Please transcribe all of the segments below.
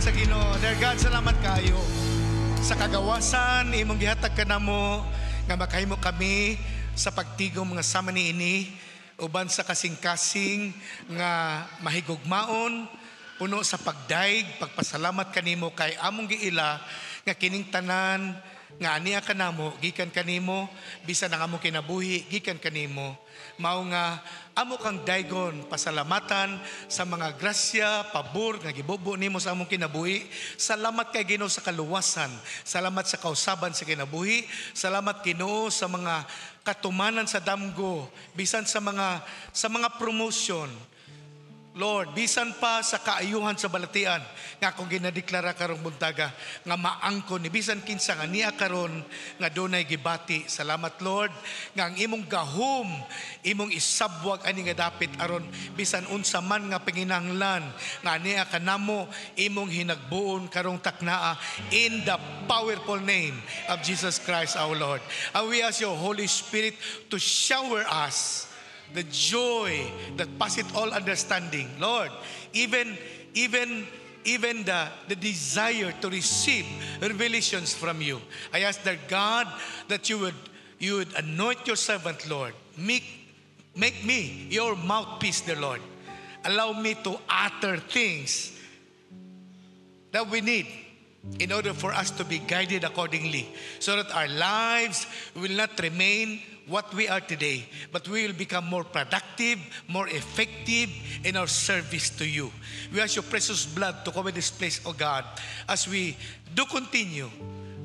sa Ginoo. Dear God, salamat kayo sa kagawasan imong gihatag kanamo nga makahimo kami sa pagtigom mga sama niini uban sa kasing-kasing nga mahigugmaon puno sa pagdaig, pagpasalamat kanimo kay among giila nga kining tanan nga aniya kanamo gikan kanimo bisan ang among kinabuhi gikan kanimo. Mao nga amo kang daygon pasalamatan sa mga grasya, pabor nga gibubo nimo sa among kinabuhi. Salamat kay Ginoo sa kaluwasan. Salamat sa kausaban sa kinabuhi. Salamat Ginoo sa mga katumanan sa damgo, bisan sa mga promotion. Lord, bisan pa sa kaayuhan sa balatian nga akong ginadeklara karong buntaga nga maangkon ni bisan kinsa nga niya karon nga dunay gibati. Salamat Lord nga ang imong gahom, imong isabwag ani nga dapit aron bisan unsa man nga panginahanglan nga niya kanamo imong hinagbuon karong taknaa in the powerful name of Jesus Christ our Lord. And we ask your Holy Spirit to shower us the joy that passeth all understanding, Lord. Even the desire to receive revelations from you. I ask that God that you would anoint your servant, Lord. Make me your mouthpiece, dear Lord. Allow me to utter things that we need in order for us to be guided accordingly, so that our lives will not remain what we are today, but we will become more productive, more effective in our service to you. We ask your precious blood to cover this place, O God, as we do continue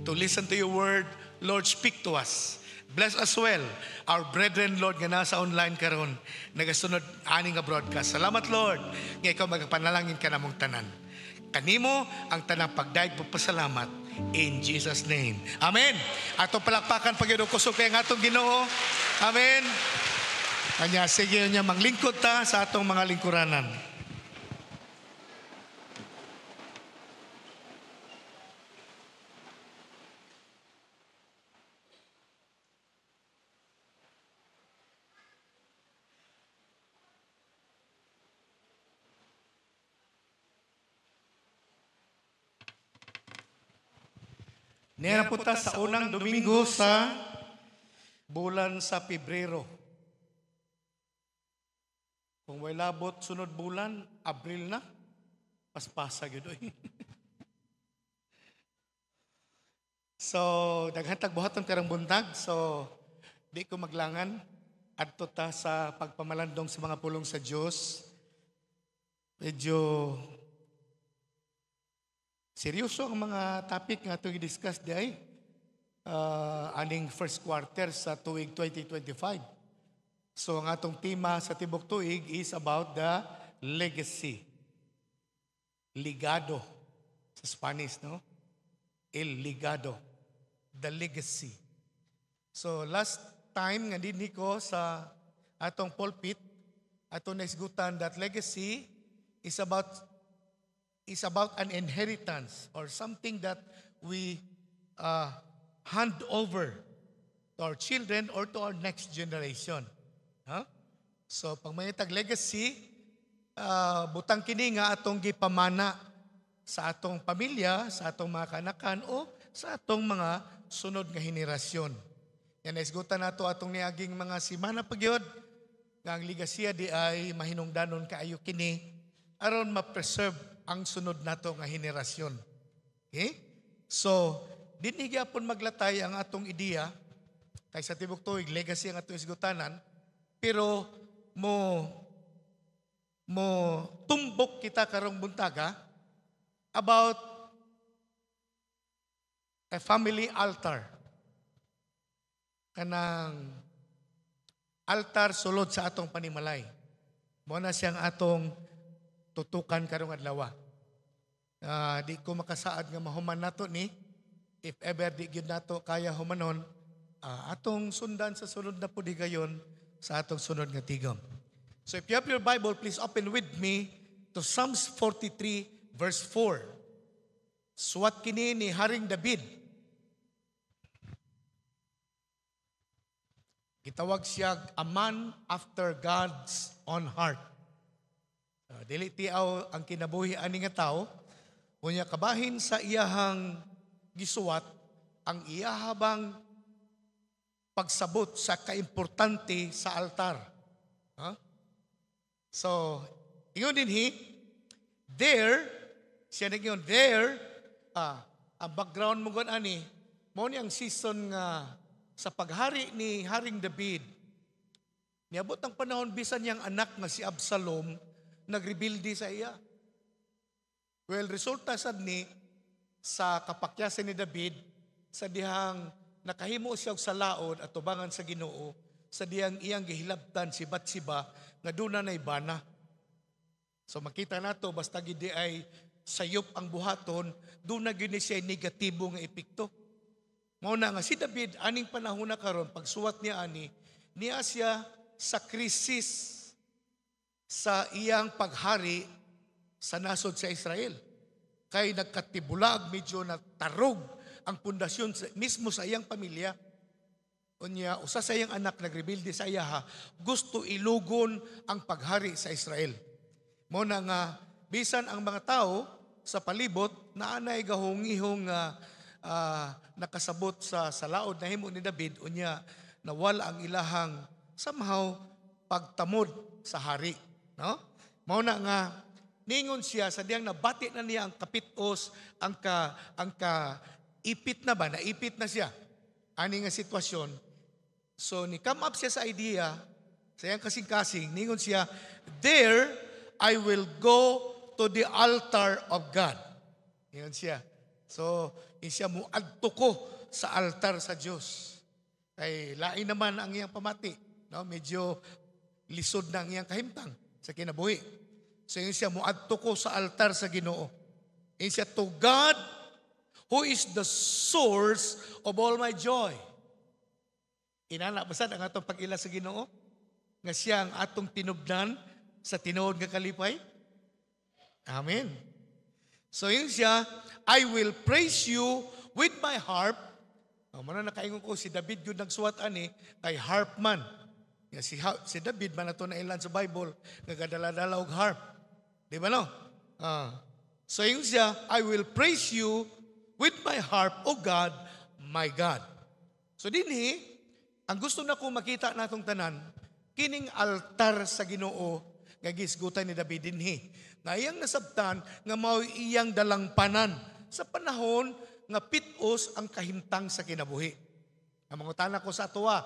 to listen to your word. Lord, speak to us. Bless as well our brethren, Lord, nga nasa online karon, nagasunod ani nga broadcast. Salamat, Lord, nga ikaw magapanalangin ka namong tanan. Kanimo ang tanang pagdaig pagpasalamat in Jesus' name. Amen. Ato palakpakan Panginoon kusog kay nga atong Ginoo. Amen. Kanya sige niya manglingkod ta sa atong mga lingkuranan. Nera po ta sa unang Domingo sa bulan sa Pebrero. Kung way labot sunod bulan, Abril na, paspasa yun. So, daghantag buhaton karang buntag. So, di ko maglangan. Adto ta sa pagpamalandong sa mga pulong sa Diyos. Medyo seryoso ang mga topic nga itong i-discuss di ay aning first quarter sa tuig 2025. So ang atong tema sa tibok tuig is about the legacy. Ligado sa Spanish, no? El ligado. The legacy. So last time nga din ko sa atong pulpit, atong naisgutan that legacy is about an inheritance or something that we hand over to our children or to our next generation. Huh? So, pag may tag legacy, butang kini nga atong gipamana sa atong pamilya, sa atong mga kanakan o sa atong mga sunod nga henerasyon. Yan isgutan nato atong niaging mga simana pagyod nga ang legasya di ay mahinungdanon kaayo kini aron ma-preserve ang sunod nato nga henerasyon. Okay? So, dinhi gyapon maglatay ang atong ideya kay sa tibok tuig legacy ang atong isgutanan, pero mo tumbok kita karong buntaga about a family altar. Kanang altar sulod sa atong panimalay. Mo na siyang atong tutukan karong adlaw. Di ko makasaad nga mahuman nato ni, if ever di gyud nato kaya humanon, atong sundan sa sunod na pudigayon sa atong sunod nga tigom. So if you have your Bible, please open with me to Psalms 43 verse 4. Suwat kini ni Haring David. Gitawag siya a man after God's own heart. Dili tiaw ang kinabuhi ani nga tao, Unya kabahin sa iyahang gisuwat ang iyahabang pagsabot sa kaimportante sa altar. Huh? So, ingon din there, siya nagyon, there, ang background mo gan ani, mo ni ang season nga sa paghari ni Haring David. Niabot ang panahon bisan niyang anak nga si Absalom nagrebildi sa iya. Well, resulta sad ni sa kapakyasan ni David sa dihang nakahimo siya sa laod at tubangan sa Ginoo sa diyang iyang gihilabtan si Batsiba nga duna nay bana. So makita nato basta gid ay sayop ang buhaton, duna gyud siya negatibo nga epekto. Mao na nga si David aning panahon na karon pagsuwat niya ani, niya siya sa krisis sa iyang paghari sa nasod sa Israel. Kay nagkatibulag, medyo natarog ang pundasyon mismo sa iyang pamilya. Unya, usa sa iyang anak nagrebilde sa iya, gusto ilugon ang paghari sa Israel. Mo na nga, bisan ang mga tao sa palibot na anay gahungihong nakasabot sa laod na himo ni David, unya, nawala ang ilahang somehow pagtamod sa hari. No? Mo na nga, ningon siya sa diyang nabati na niya ang kapitos, ang ipit na ba? Naipit na siya. Ani nga sitwasyon. So, ni-come up siya sa idea, sa iyang kasing-kasing, ningon siya, there I will go to the altar of God. Ningon siya. So, siya muadto ko sa altar sa Diyos. Ay, lain naman ang iyang pamati. No? Medyo lisod na ang iyang kahimtang sa kinabuhi. So, siya muadto ko sa altar sa Ginoo. Siya, to God, who is the source of all my joy. Inana, basad ang atong pag-ila sa Ginoo? Nga siya ang atong tinubdan sa tinuod nga kalipay? Amen. So yun siya, I will praise you with my harp. Muna nakaingon ko, si David yun nagsuwat ani, kay harp man. Si David man ito na ilan sa Bible, nagadala-dala og harp. Di ba no? So yun siya, I will praise you with my harp, O God, my God. So dinhi, ang gusto na ko makita natong tanan, kining altar sa Ginoo nga gisgutan ni David dinhi. Na iyang nasabtan nga mao iyang dalangpanan sa panahon nga pitos ang kahimtang sa kinabuhi. Ang mangutana ko sa atoa,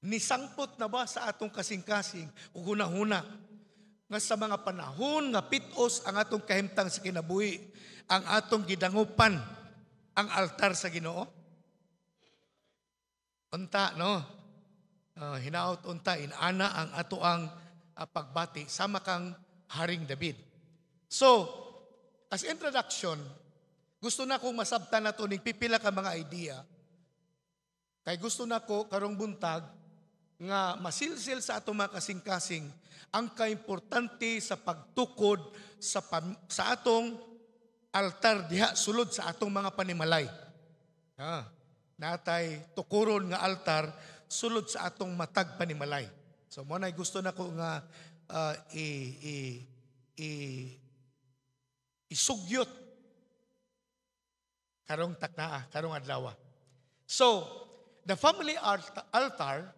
nisangpot na ba sa atong kasing-kasing o hunahuna nga sa mga panahon nga pitos ang atong kahimtang sa kinabuhi, ang atong gidangupan ang altar sa Ginoo? Unta, no? Hinaot unta, inana ang ato ang pagbati sama kang Haring David. So, as introduction, gusto na kong masabtan na ito ning pipila ka mga idea. Kay gusto na ko karong buntag nga masilsil sa ato mga kasing-kasing ang kaimportante sa pagtukod sa atong altar diha sulod sa atong mga panimalay. Natay tukuron nga altar sulod sa atong matag panimalay. So mo nay gusto na ko nga isugyot karong taknaa, karong adlaw. So, the family altar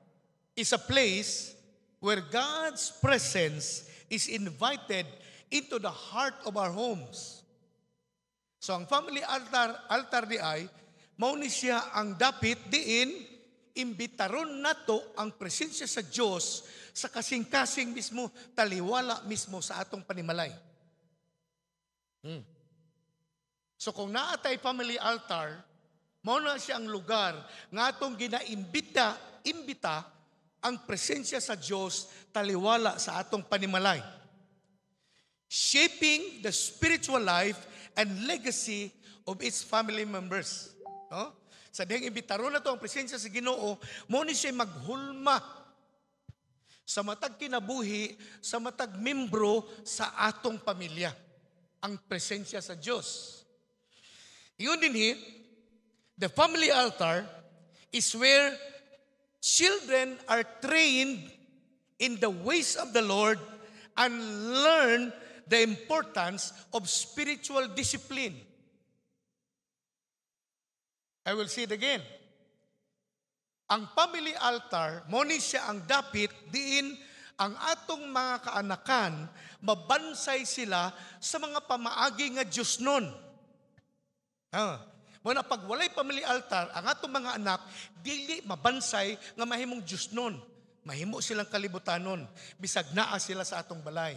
is a place where God's presence is invited into the heart of our homes. So, ang family altar di ay, mao ni siya ang dapit diin, imbitaron nato ang presensya sa Diyos sa kasing-kasing mismo, taliwala mismo sa atong panimalay. So kung naatay family altar, mao na siya ang lugar nga atong ginaimbita ang presensya sa Diyos taliwala sa atong panimalay. Shaping the spiritual life and legacy of its family members. No? Sa dihang imbitaron na to ang presensya sa Ginoo, mo ni siya maghulma sa matag kinabuhi, sa matag membro sa atong pamilya. Ang presensya sa Diyos. Yun din the family altar is where children are trained in the ways of the Lord and learn the importance of spiritual discipline. I will say it again. Ang family altar, mo ni siya ang dapit diin ang atong mga kaanakan, mabansay sila sa mga pamaagi nga Diyos nun. Muna pag walay family altar, ang atong mga anak, dili mabansay nga mahimong Diyos nun. Mahimo silang kalibutanon, bisag naa sila sa atong balay.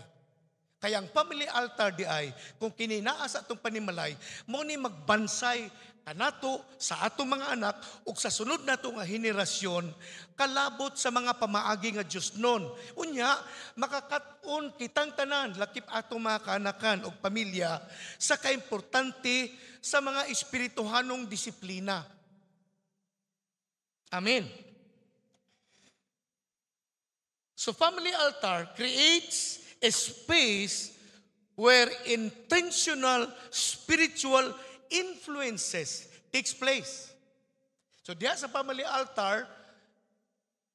Kaya ang family altar di ay, kung kininaa sa atong panimalay, mo ni magbansay kanato sa atong mga anak o sa sunod nato nga henerasyon, kalabot sa mga pamaagi nga Diyos nun. Unya, makakaton kitang tanan, lakip atong mga kaanakan o pamilya, sa kaimportante sa mga espirituhanong disiplina. Amen. So family altar creates a space where intentional spiritual influences takes place. So diha sa family altar,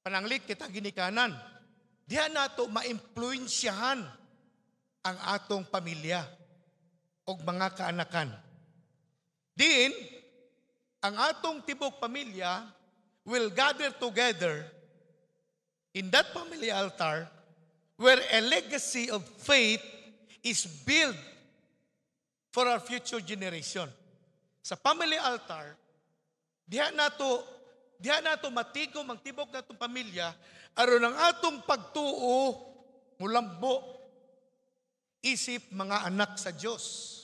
pananglit kita ginikanan. Diha nato maimpluwensyahan ang atong pamilya o mga kaanakan. Din, ang atong tibok pamilya will gather together in that family altar where a legacy of faith is built for our future generation. Sa family altar, diha nato matigom ang tibok natong pamilya aron ang atong pagtuo mulambo isip mga anak sa Dios.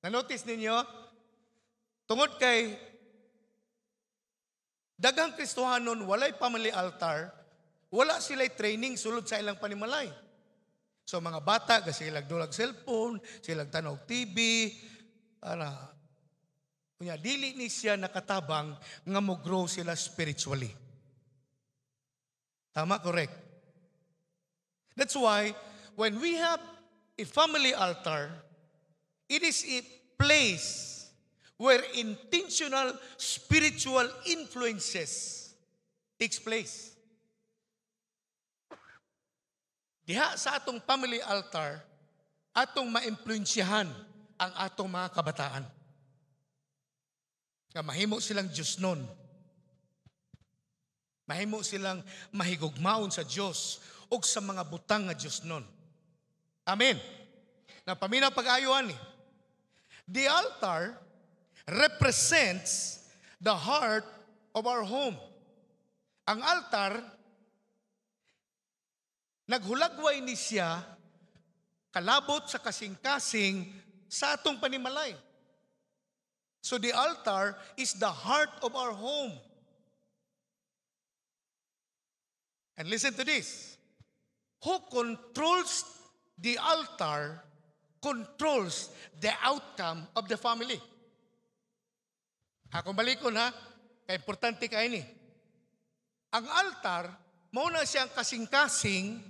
Na-notice ninyo? Tungod kay daghang Kristohanon walay family altar, wala sila'y training sulod sa ilang panimalay. So mga bata, kasi silang dulag cellphone, silang tanaw TV, kunya dili ni siya nakatabang nga mo-grow sila spiritually. Tama, correct? That's why, when we have a family altar, it is a place where intentional spiritual influences takes place. Diha sa atong family altar, atong maimpluwensyahan ang atong mga kabataan. Nga mahimo silang Diyos nun. Mahimo silang mahigugmaon sa Diyos o sa mga butang nga Diyos nun. Amen. Na paminaw pag-ayuan ni. The altar represents the heart of our home. Ang altar, naghulagway ni siya kalabot sa kasing-kasing sa atong panimalay. So the altar is the heart of our home. And listen to this. Who controls the altar controls the outcome of the family. Akong balikon ha, kaya importante kayo ni. Ang altar, mauna siyang kasing-kasing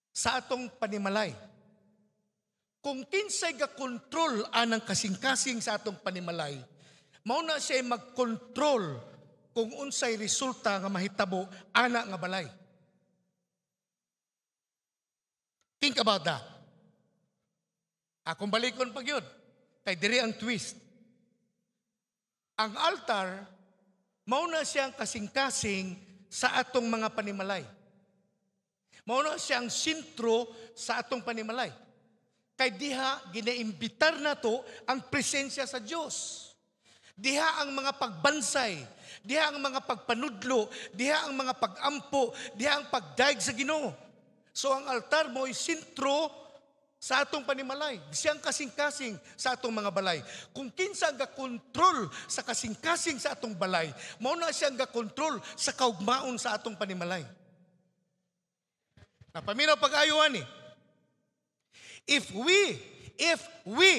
sa atong panimalay. Kung kinsay ga-control anang kasing-kasing sa atong panimalay, mauna siya mag-control kung unsay resulta nga mahitabo ana nga balay. Think about that. Akong balikon pag yun. Kay diri ang twist. Ang altar, mauna siyang kasing-kasing sa atong mga panimalay. Mauna siyang sentro sa atong panimalay. Kay diha, ginaimbitar na to ang presensya sa Diyos. Diha ang mga pagbansay, diha ang mga pagpanudlo, diha ang mga pagampo, diha ang pagdaig sa Ginoo. So ang altar mo ay sentro sa atong panimalay. Siyang kasing-kasing sa atong mga balay. Kung kinsa ang ga-control sa kasing-kasing sa atong balay, mauna siyang ga-control sa kaugmaon sa atong panimalay. Napaminaw pag-ayuan eh. If we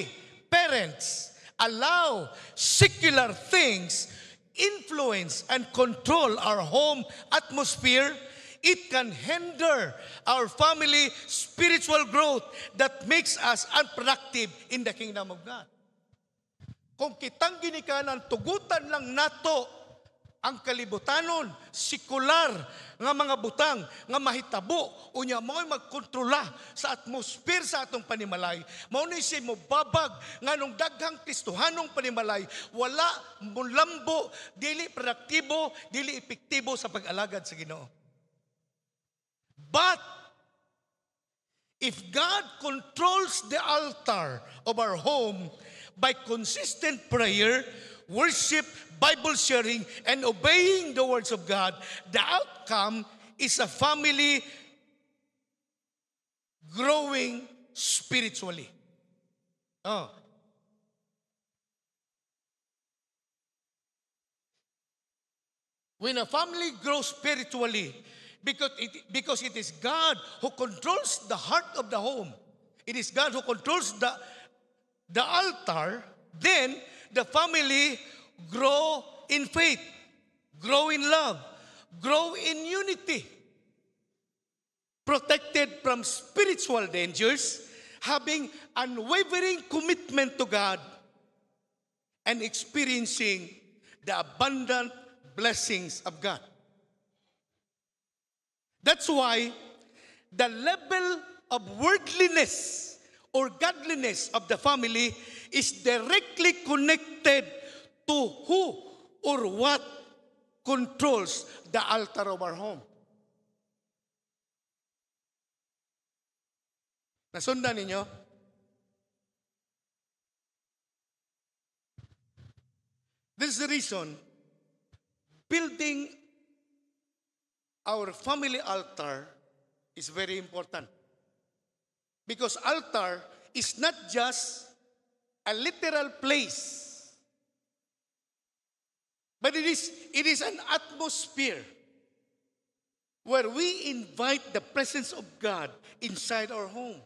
parents allow secular things influence and control our home atmosphere, it can hinder our family spiritual growth that makes us unproductive in the kingdom of God. Kung kitang ginikanan, tugutan lang nato ang kalibutanon, sikular nga mga butang, nga mahitabo, unya mo'y magkontrola sa atmosphere sa atong panimalay. Mao ni siya mobabag nga nung daghang Kristohanong panimalay, wala mulambo, dili produktibo, dili epektibo sa pag-alagad sa Ginoo. But if God controls the altar of our home by consistent prayer, worship, Bible sharing, and obeying the words of God, the outcome is a family growing spiritually. Oh. When a family grows spiritually, because it is God who controls the heart of the home, it is God who controls the altar, then the family grow in faith, grow in love, grow in unity, protected from spiritual dangers, having unwavering commitment to God, and experiencing the abundant blessings of God. That's why the level of worldliness or godliness of the family is directly connected to who or what controls the altar of our home. Nasundan ninyo? This is the reason building our family altar is very important. Because altar is not just a literal place, but it is an atmosphere where we invite the presence of God inside our home.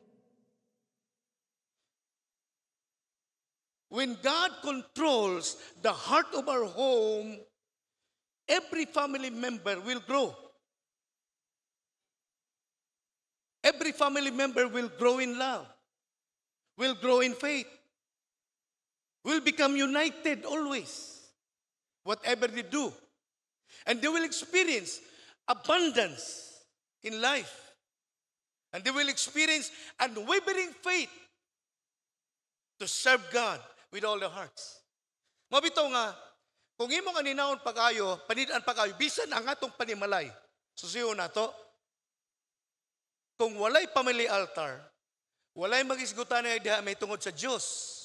When God controls the heart of our home, every family member will grow. Every family member will grow in love, will grow in faith, will become united always, whatever they do. And they will experience abundance in life. And they will experience unwavering faith to serve God with all their hearts. Mabitaw nga, kung imo nga ninahon pag-ayo, panidaan pag-ayo, bisan ang atong panimalay, susiyo na to, kung walay family altar, walay mag-isgutan na idea may tungod sa Diyos.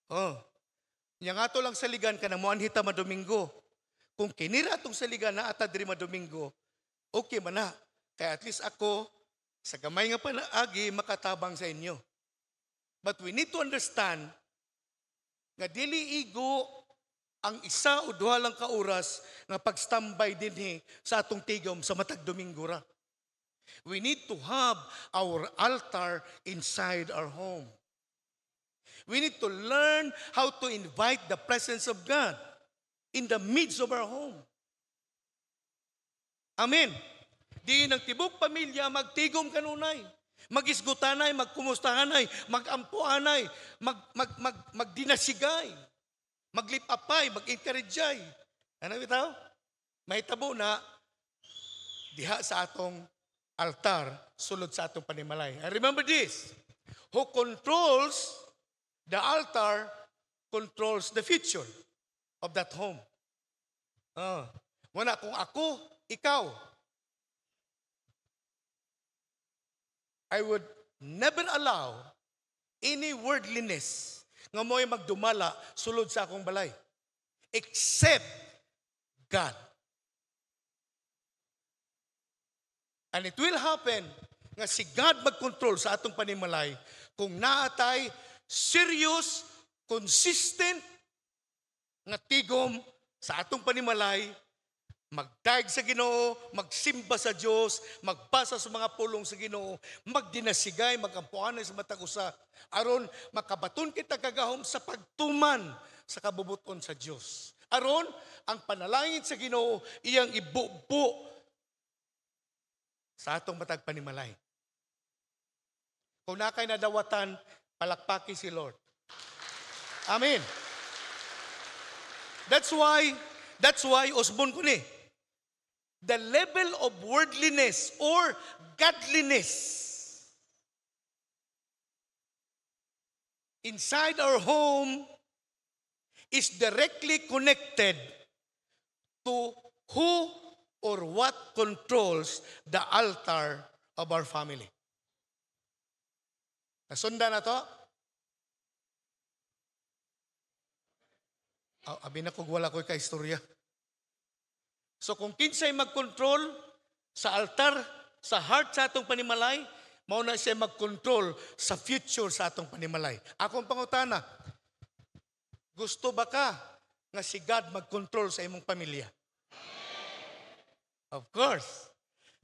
Oh, yang ato lang saligan ka na muanhita madomingo. Kung kinira atong saligan na ata diri madomingo, okay man na. Kaya at least ako, sa gamay nga panaagi, makatabang sa inyo. But we need to understand nga dili igo ang isa o duha lang ka oras nga pagstambay dinhi sa atong tigom sa matag Domingo ra. We need to have our altar inside our home. We need to learn how to invite the presence of God in the midst of our home. Amen. Di nang tibok pamilya magtigom kanunay, magisgutanay, magkumustahanay, magampuanay, magdinasigay, maglipapay, mag-encourageay. Ano bitaw? Mahitabo na diha sa atong altar, sulod sa atong panimalay. And remember this, who controls the altar controls the future of that home. Wala kung ako, ikaw, I would never allow any worldliness nga mo'y magdumala sulod sa akong balay. Except God. And it will happen nga si God mag-control sa atong panimalay kung naatay serious, consistent nga tigom sa atong panimalay, magdaig sa Ginoo, magsimba sa Dios, magbasa sa mga pulong sa Ginoo, magdinasigay, magampuanay sa matag usa, aron makabaton kita kagahom sa pagtuman sa kabubuton sa Dios. Aron ang panalangin sa Ginoo iyang ibubo sa atong matag panimalay. Kung nakay nadawatan, palakpaki si Lord. Amen. That's why, Osbon ko ni, the level of worldliness or godliness inside our home is directly connected to who or what controls the altar of our family. Nasundan na to? Abi na kung wala ko ka-istorya. So kung kinsay mag-control sa altar, sa heart sa atong panimalay, mao na siya mag-control sa future sa atong panimalay. Akong pangutana, gusto ba ka nga si God mag-control sa imong pamilya? Of course.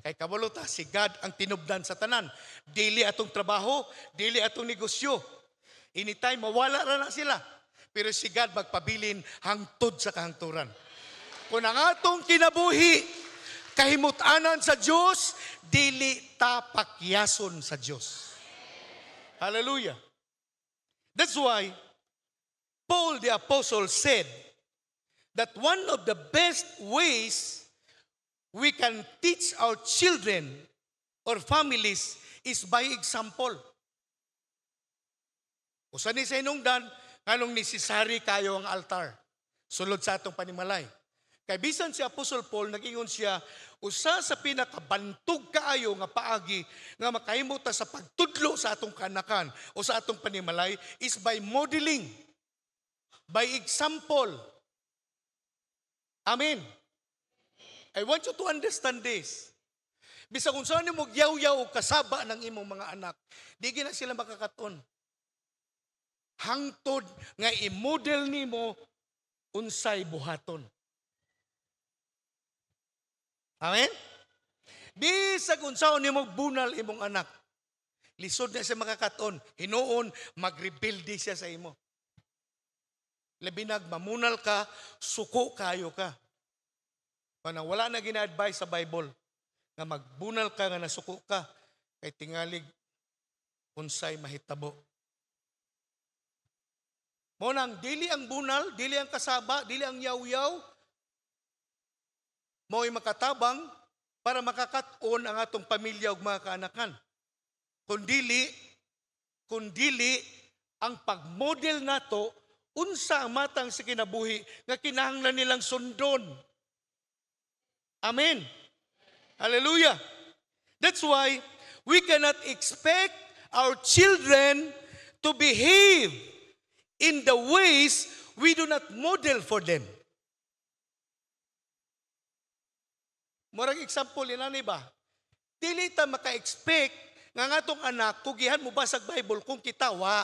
Kay kabalo ta, si God ang tinubdan sa tanan. Dili atong trabaho, dili atong negosyo. Anytime, mawala ra na sila. Pero si God magpabilin hangtod sa kahangturan. Kung ang atong kinabuhi, kahimut-anan sa Diyos, dili ta pakyason sa Diyos. Hallelujah. That's why Paul the Apostle said that one of the best ways we can teach our children or families is by example. Usa ni sa inungdan, nganong necessary kayo ang altar sulod sa atong panimalay. Kay bisan si Apostle Paul, nag-ingon siya, usa sa pinakabantog kaayo nga paagi nga makahimo ta sa pagtudlo sa atong kanakan o sa atong panimalay is by modeling, by example. Amen. I want you to understand this. Bisa kung saan mo yaw-yaw o kasaba ng imong mga anak, di gina sila makakaton. Hangtod nga i-model nimo unsay buhaton. Amen? Bisag unsaon nimo bunal imong anak, lisod na siya makakaton, hinuon magrebelde siya sa imo. Labi mamunal ka, suko kayo ka. Pana wala na gina-advise sa Bible nga magbunal ka nga nasuko ka kay tingalig unsay mahitabo. Mo nang dili ang bunal, dili ang kasaba, dili ang yaw-yaw, mao'y makatabang para makakaton ang atong pamilya ug mga kaanakan. Kundili ang pagmodel nato unsa ang matang sa kinabuhi nga kinahanglan nilang sundon. Amen. Hallelujah. That's why we cannot expect our children to behave in the ways we do not model for them. Murag example inani ba? Dili ta maka-expect nga ngatong anak kugihan mo basag Bible kung kita wa.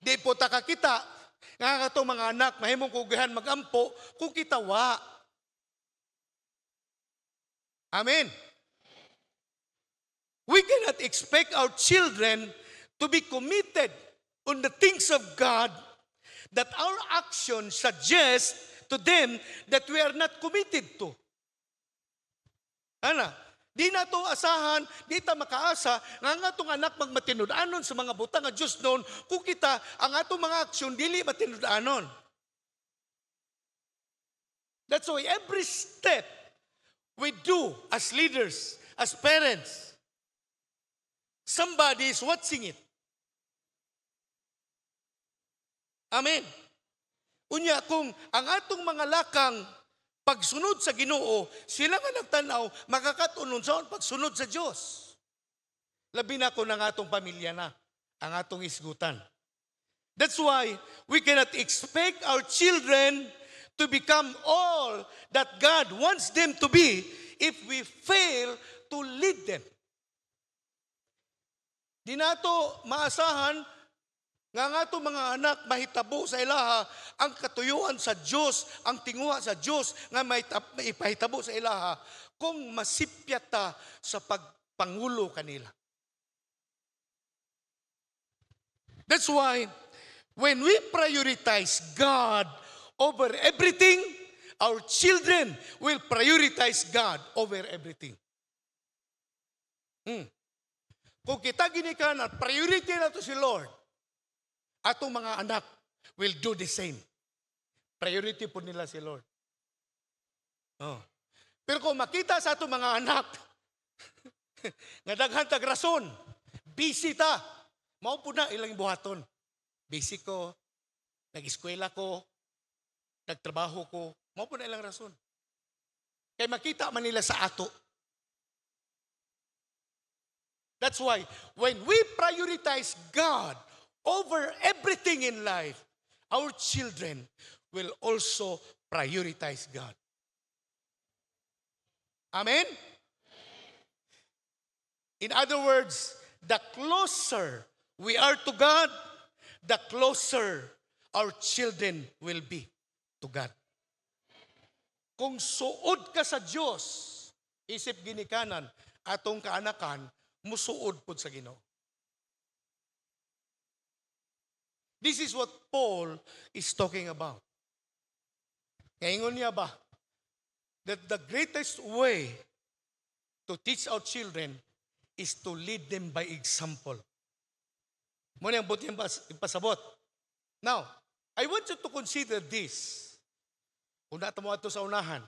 Di po ta kakita nga ngatong mga anak mahimong kugihan magampo kung kita wa. Amen. We cannot expect our children to be committed on the things of God that our actions suggest to them that we are not committed to. Ana, di na to asahan, di ta makaasa, nga atong anak magmatinud-anon sa mga butang nga Diyos noon, kung kita, ang atong mga aksyon, dili matinud-anon. That's why every step we do as leaders, as parents, somebody is watching it. Amen. Unya kung ang atong mga lakang pagsunod sa Ginoo, sila nga nagtanaw, makakatunon sa pagsunod sa Diyos. Labi na ko ng atong pamilya na, ang atong isgutan. That's why we cannot expect our children to become all that God wants them to be if we fail to lead them. Di nato maasahan nga ato mga anak mahitabo sa ilaha ang katuyuan sa Dios, ang tinguha sa Dios nga maipahitabo sa ilaha kung masipyat ta sa pagpangulo kanila. That's why when we prioritize God over everything, our children will prioritize God over everything. Kung kita ginikan at priority na to si Lord, atong mga anak will do the same. Priority po nila si Lord. Oh. Pero kung makita sa atong mga anak, nga daghan tag rason, busy ta, mao po na ilang buhaton. Busy ko, nag-eskwela ko, nagtrabaho ko, mao po na ilang rason. Kaya makita man nila sa ato. That's why, when we prioritize God over everything in life, our children will also prioritize God. Amen? In other words, the closer we are to God, the closer our children will be to God. Kung suod ka sa Diyos, isip ginikanan, atong kaanakan, musuod po sa Ginoo. This is what Paul is talking about. Ngayon niya ba, that the greatest way to teach our children is to lead them by example. Muna yung buti yung ipasabot. Now, I want you to consider this. Kung natin mo ito sa unahan.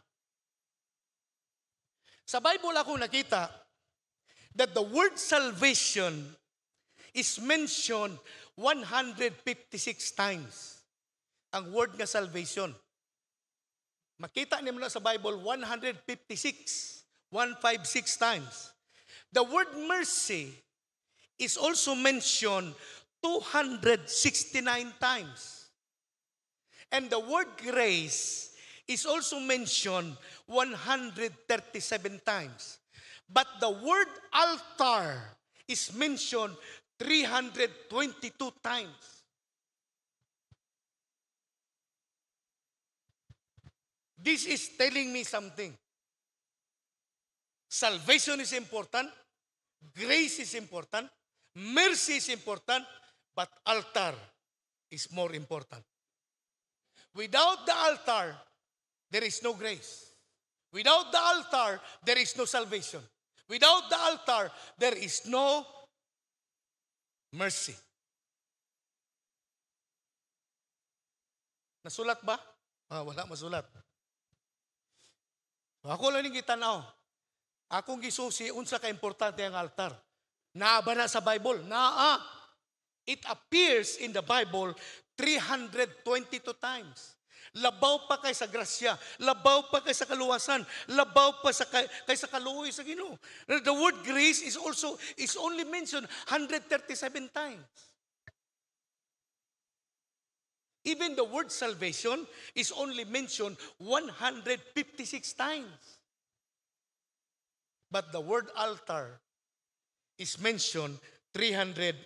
Sa Bible ako nakita that the word salvation is mentioned 156 times. Ang word nga salvation. Makita niyo na sa Bible 156 times. The word mercy is also mentioned 269 times. And the word grace is also mentioned 137 times. But the word altar is mentioned 322 times. This is telling me something. Salvation is important, grace is important, mercy is important, but altar is more important. Without the altar, there is no grace. Without the altar, there is no salvation. Without the altar, there is no mercy. Nasulat ba? Wala masulat. Ako lang yung gitanaw. Akong gisusi, unsa ka-importante ang altar. Naa ba na sa Bible? Naa. It appears in the Bible 322 times. Labaw pa kay sa grasya, labaw pa kay sa kaluwasan, labaw pa sa kay sa kaluoy sa Ginoo. The word grace is only mentioned 137 times. Even the word salvation is only mentioned 156 times. But the word altar is mentioned 322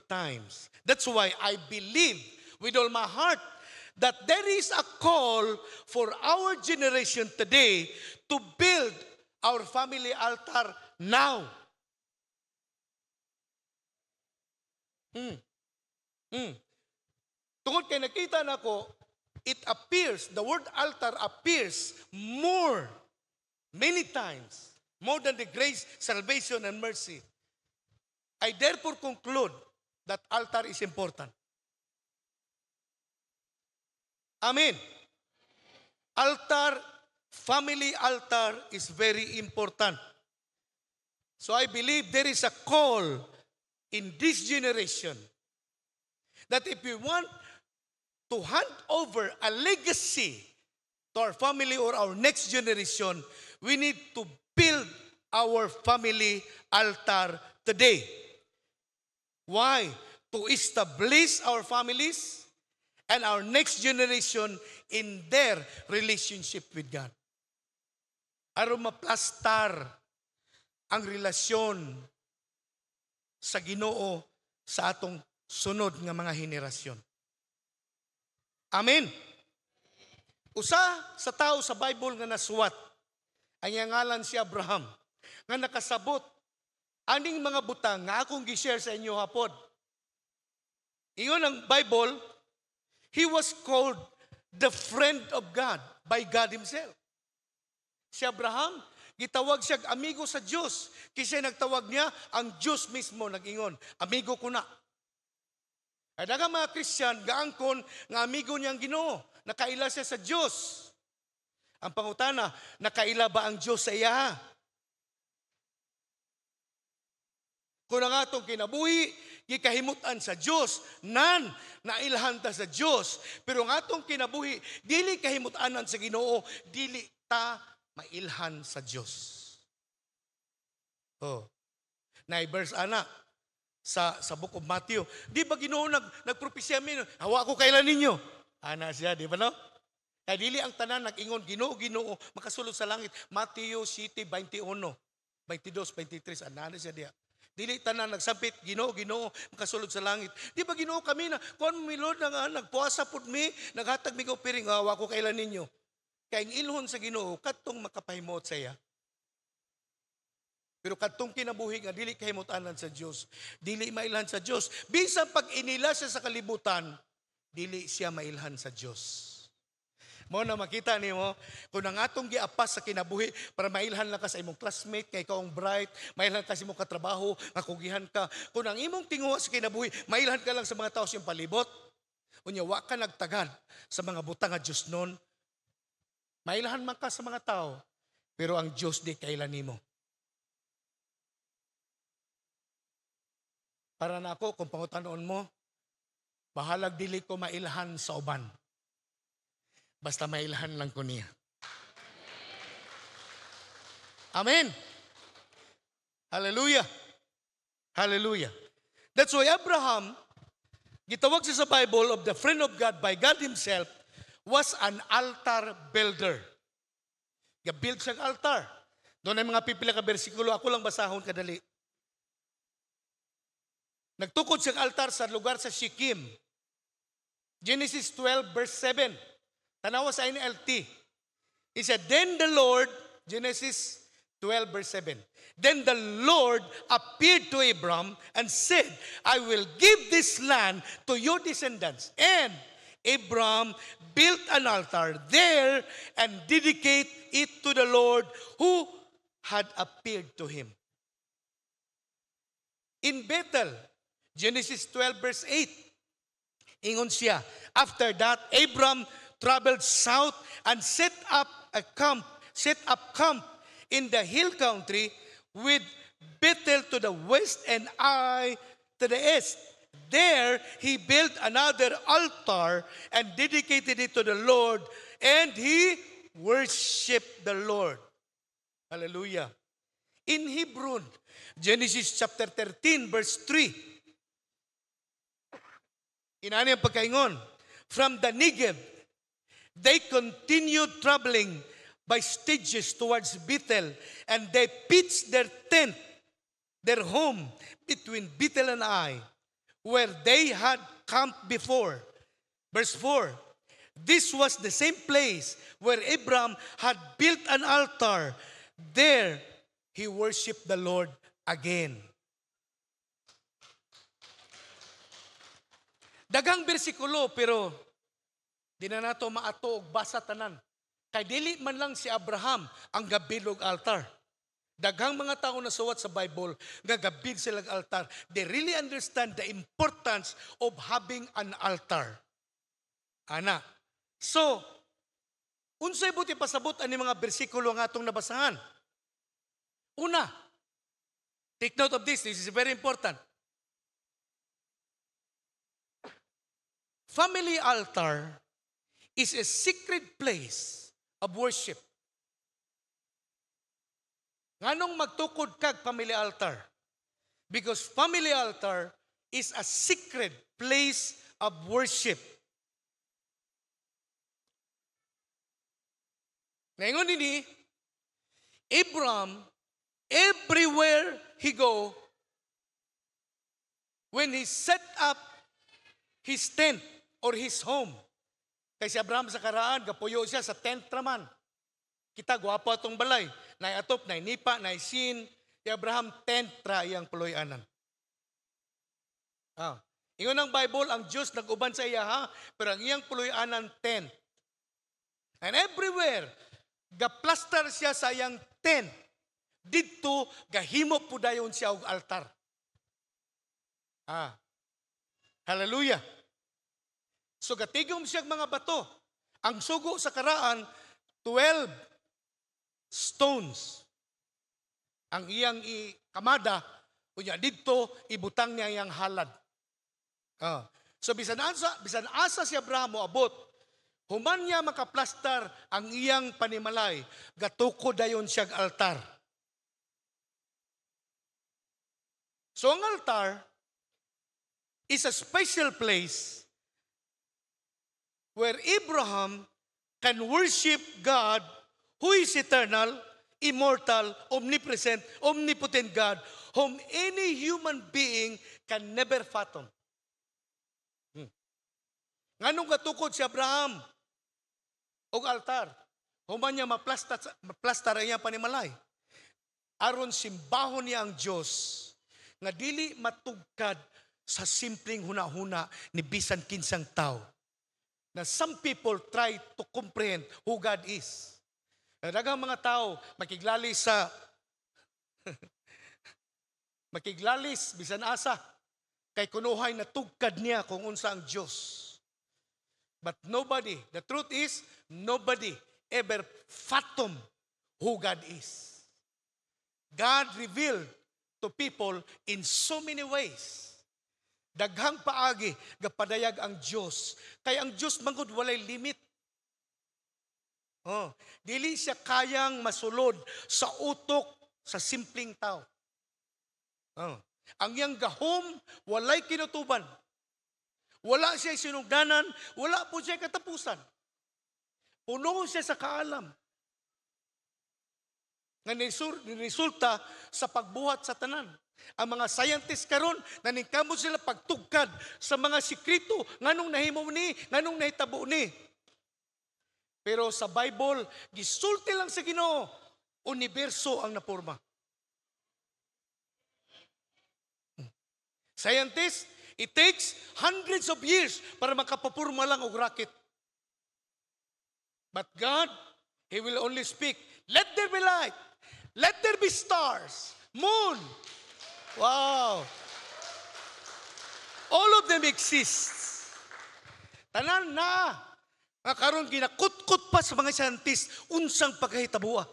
times. That's why I believe with all my heart that there is a call for our generation today to build our family altar now. Tungod kay nakita nako, it appears, the word altar appears many times, more than the grace, salvation, and mercy. I therefore conclude that altar is important. Amen. Altar, family altar is very important. So I believe there is a call in this generation that if we want to hand over a legacy to our family or our next generation, we need to build our family altar today. Why? To establish our families and our next generation in their relationship with God. Aron maplastar ang relasyon sa Ginoo sa atong sunod nga mga henerasyon. Amen. Usa sa tao sa Bible nga nasuwat, ang ngalan si Abraham, nga nakasabot aning mga butang nga akong gi-share sa inyo hapon. Iyon ang Bible, he was called the friend of God by God Himself. Si Abraham, gitawag siya amigo sa Diyos. Kasi nagtawag niya, ang Diyos mismo nag-ingon, amigo ko na. Ay daghang mga Christian gaangkon nga amigo niyang Ginoo, nakaila siya sa Dios. Ang pangutana, nakaila ba ang Dios sa iya? Kung ang atong kinabuhi, gikahimutan sa Dios, nailhan ta sa Dios. Pero ang atong kinabuhi, dili kahimutanan sa Ginoo, dili ta mailhan sa Dios. Oh. Verse ana sa book of Matthew. Di ba Ginoo nagpropesya min, hawa ko kailan ninyo? Ana siya, di ba no? Kaya dili ang tanan nag-ingon, Ginoo, makasulod sa langit. Matthew City 21, 22, 23, ana siya diya. Dili tanan nagsampit, Ginoo, makasulod sa langit. Di ba Ginoo kami na, kung mi Lord nagpuasa pud mi, naghatag mi ko piring, hawa ko kailan ninyo? Kaya ang ilhon sa Ginoo, katong makapahimot sa iya. Pero katong kinabuhi nga dili kahimutanan sa Dios, dili mailhan sa Dios. Bisan pag inila siya sa kalibutan, dili siya mailhan sa Dios. Mo na makita nimo kung ang atong giapas sa kinabuhi para mailhan lang ka sa imong classmate kay ikaw ang bright, mailhan ka sa imong katrabaho, makugihan ka. Kung ang imong tinguha sa kinabuhi, mailhan ka lang sa mga tao sa iyong palibot. Unya wa ka nagtagad sa mga butang nga Dios noon. Mailhan man ka sa mga tao, pero ang Dios di kailan nimo. Para na ako, kung pangutanon mo, bahalag dili ko mailhan sa uban. Basta mailhan lang ko niya. Amen. Hallelujah. Hallelujah. That's why Abraham, gitawag siya sa Bible of the friend of God by God Himself, was an altar builder. Ga-build siyang altar. Doon ay mga pipila ka bersikulo, ako lang basahon kadali. Nagtukod siyang altar sa lugar sa Shechem. Genesis 12 verse 7. Tanawa sa NLT. He said, then the Lord, Genesis 12 verse 7. Then the Lord appeared to Abram and said, I will give this land to your descendants. And Abram built an altar there and dedicated it to the Lord who had appeared to him. In Bethel, Genesis 12 verse 8, ingon siya, after that, Abram traveled south and set up camp in the hill country with Bethel to the west and Ai to the east. There, he built another altar and dedicated it to the Lord, and he worshiped the Lord. Hallelujah. In Hebron, Genesis chapter 13 verse 3, inani ang pagkaingon, from the Negev, they continued traveling by stages towards Bethel, and they pitched their tent, their home, between Bethel and Ai, where they had camped before. Verse 4, this was the same place where Abram had built an altar. There, he worshiped the Lord again. Daghang bersikulo, pero di na nato maato og basa tanan. Kay dili man lang si Abraham ang gabilog altar. Daghang mga tao na suwat sa Bible nga gabid sila ang altar. They really understand the importance of having an altar. Ana. So, unsay buti pasabot ani mga bersikulo nga atong nabasahan? Una, take note of this. This is very important. Family altar is a secret place of worship. Nganong magtukod kag family altar? Because family altar is a secret place of worship. Ngayon ini, Abram, everywhere he go, when he set up his tent or his home, kay si Abraham sa karaan, gapuyo siya sa tent raman. Kita, gwapo atong balay. Nay atop, nay nipa, nay sin. Si Abraham, tent ra iyang puloy-anan. Ingon ang Bible, ang Diyos nag-uban sa iya ha, pero ang iyang puloy-anan, tent. And everywhere, gaplaster siya sa iyang tent. Dito, gahimo po dayon siya og altar. Hallelujah. So gatigom siya mga bato. Ang sugo sa karaan, 12 stones. Ang iyang kamada, kunya dito, ibutang niya iyang halad. So bisan asa si Abraham mo abot, human niya makaplastar ang iyang panimalay, gatuko dayon siyag altar. So ang altar is a special place where Abraham can worship God who is eternal, immortal, omnipresent, omnipotent God, whom any human being can never fathom. Nganong gatukod si Abraham og altar? Human niya maplastar ang iyang panimalay. Aron simbahon niya ang Diyos nga dili matugkad sa simpleng hunahuna ni bisan kinsang tao. Na some people try to comprehend who God is. Daghang mga tao makiglalis sa makiglalis bisan asa kay kunuhay na tugkad niya kung unsa ang Diyos. But nobody, the truth is, nobody ever fathom who God is. God revealed to people in so many ways. Daghang paagi gapadayag ang Diyos. Kay ang Diyos mangud walay limit. Dili siya kayang masulod sa utok sa simpleng tao. Ang iyang gahom walay kinutuban. Wala siya sinugdanan, wala po siya katapusan. Puno siya sa kaalam. Nga niresulta sa pagbuhat sa tanan. Ang mga scientists karon naningkamot sila pagtugkad sa mga sikrito nganong nahimo ni, nganong nahitabo ni. Pero sa Bible, gisulti lang sa Ginoo, universo ang naporma. Scientists, it takes hundreds of years para makapapurma lang og rocket. But God, He will only speak, let there be light, let there be stars, moon. Wow! All of them exist. Tanan na. Nga karon ginakut-kut pa sa mga scientists unsang pagkahitabuha.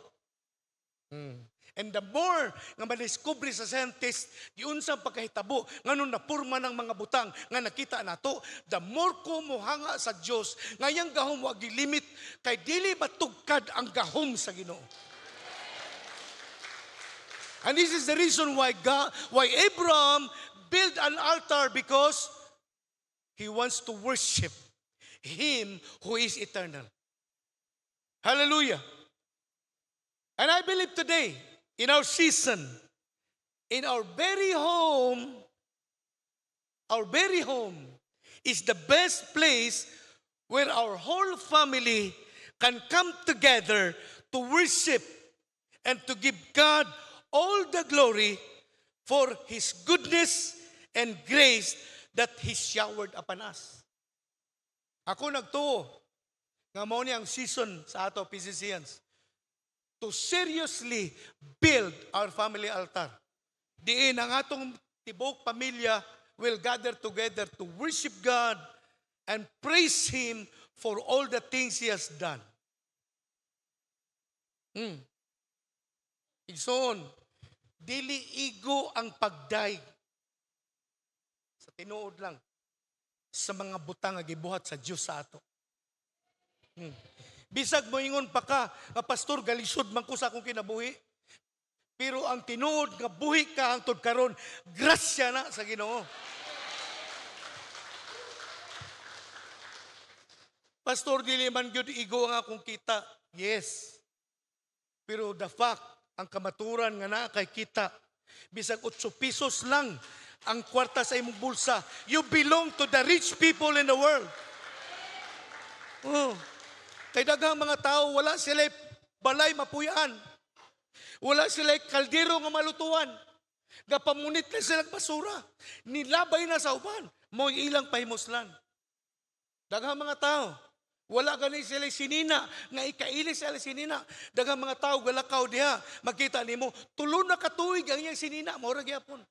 And the more nga madiscover sa scientists di unsang pagkahitabo nganong napurma ng mga butang nga nakita nato, the more ko mohanga sa Dios ngayang gahom wa gilimit kay dili matugkad ang gahom sa Ginoo. And this is the reason why Abraham built an altar, because he wants to worship Him who is eternal. Hallelujah. And I believe today, in our season, in our very home is the best place where our whole family can come together to worship and to give God all the glory for His goodness and grace that He showered upon us. Ako nagtuo nga mao ni ang season sa ato PCCians to seriously build our family altar. Diin ang atong tibok pamilya will gather together to worship God and praise Him for all the things He has done. Igsoon, dili igo ang pagdaig sa tinuod lang sa mga butang nga gibuhat sa Dios sa ato. Bisag mo ingon pa ka, nga pastor galisod man ko sa akong kinabuhi. Pero ang tinuod nga buhi ka hangtod karon, grasya na sa Ginoo. Pastor, dili man gyud igo ang akong kita. Yes. Pero the fact, ang kamaturan nga na kay kita, bisag 8 pesos lang ang kwarta sa imong bulsa, you belong to the rich people in the world. Kay daghang mga tao, wala sila balay mapuyaan. Wala sila kaldero nga malutuan. Gapamunit na silang basura. Nilabay na sa uban. Mo ilang pahimoslan. Daghang mga tao, wala gani sila sinina, nga ikaili sila sinina. Daghang mga tao, galakaw diha, makita nimo, tulo na katuig ang iyang sinina, maura gyapon.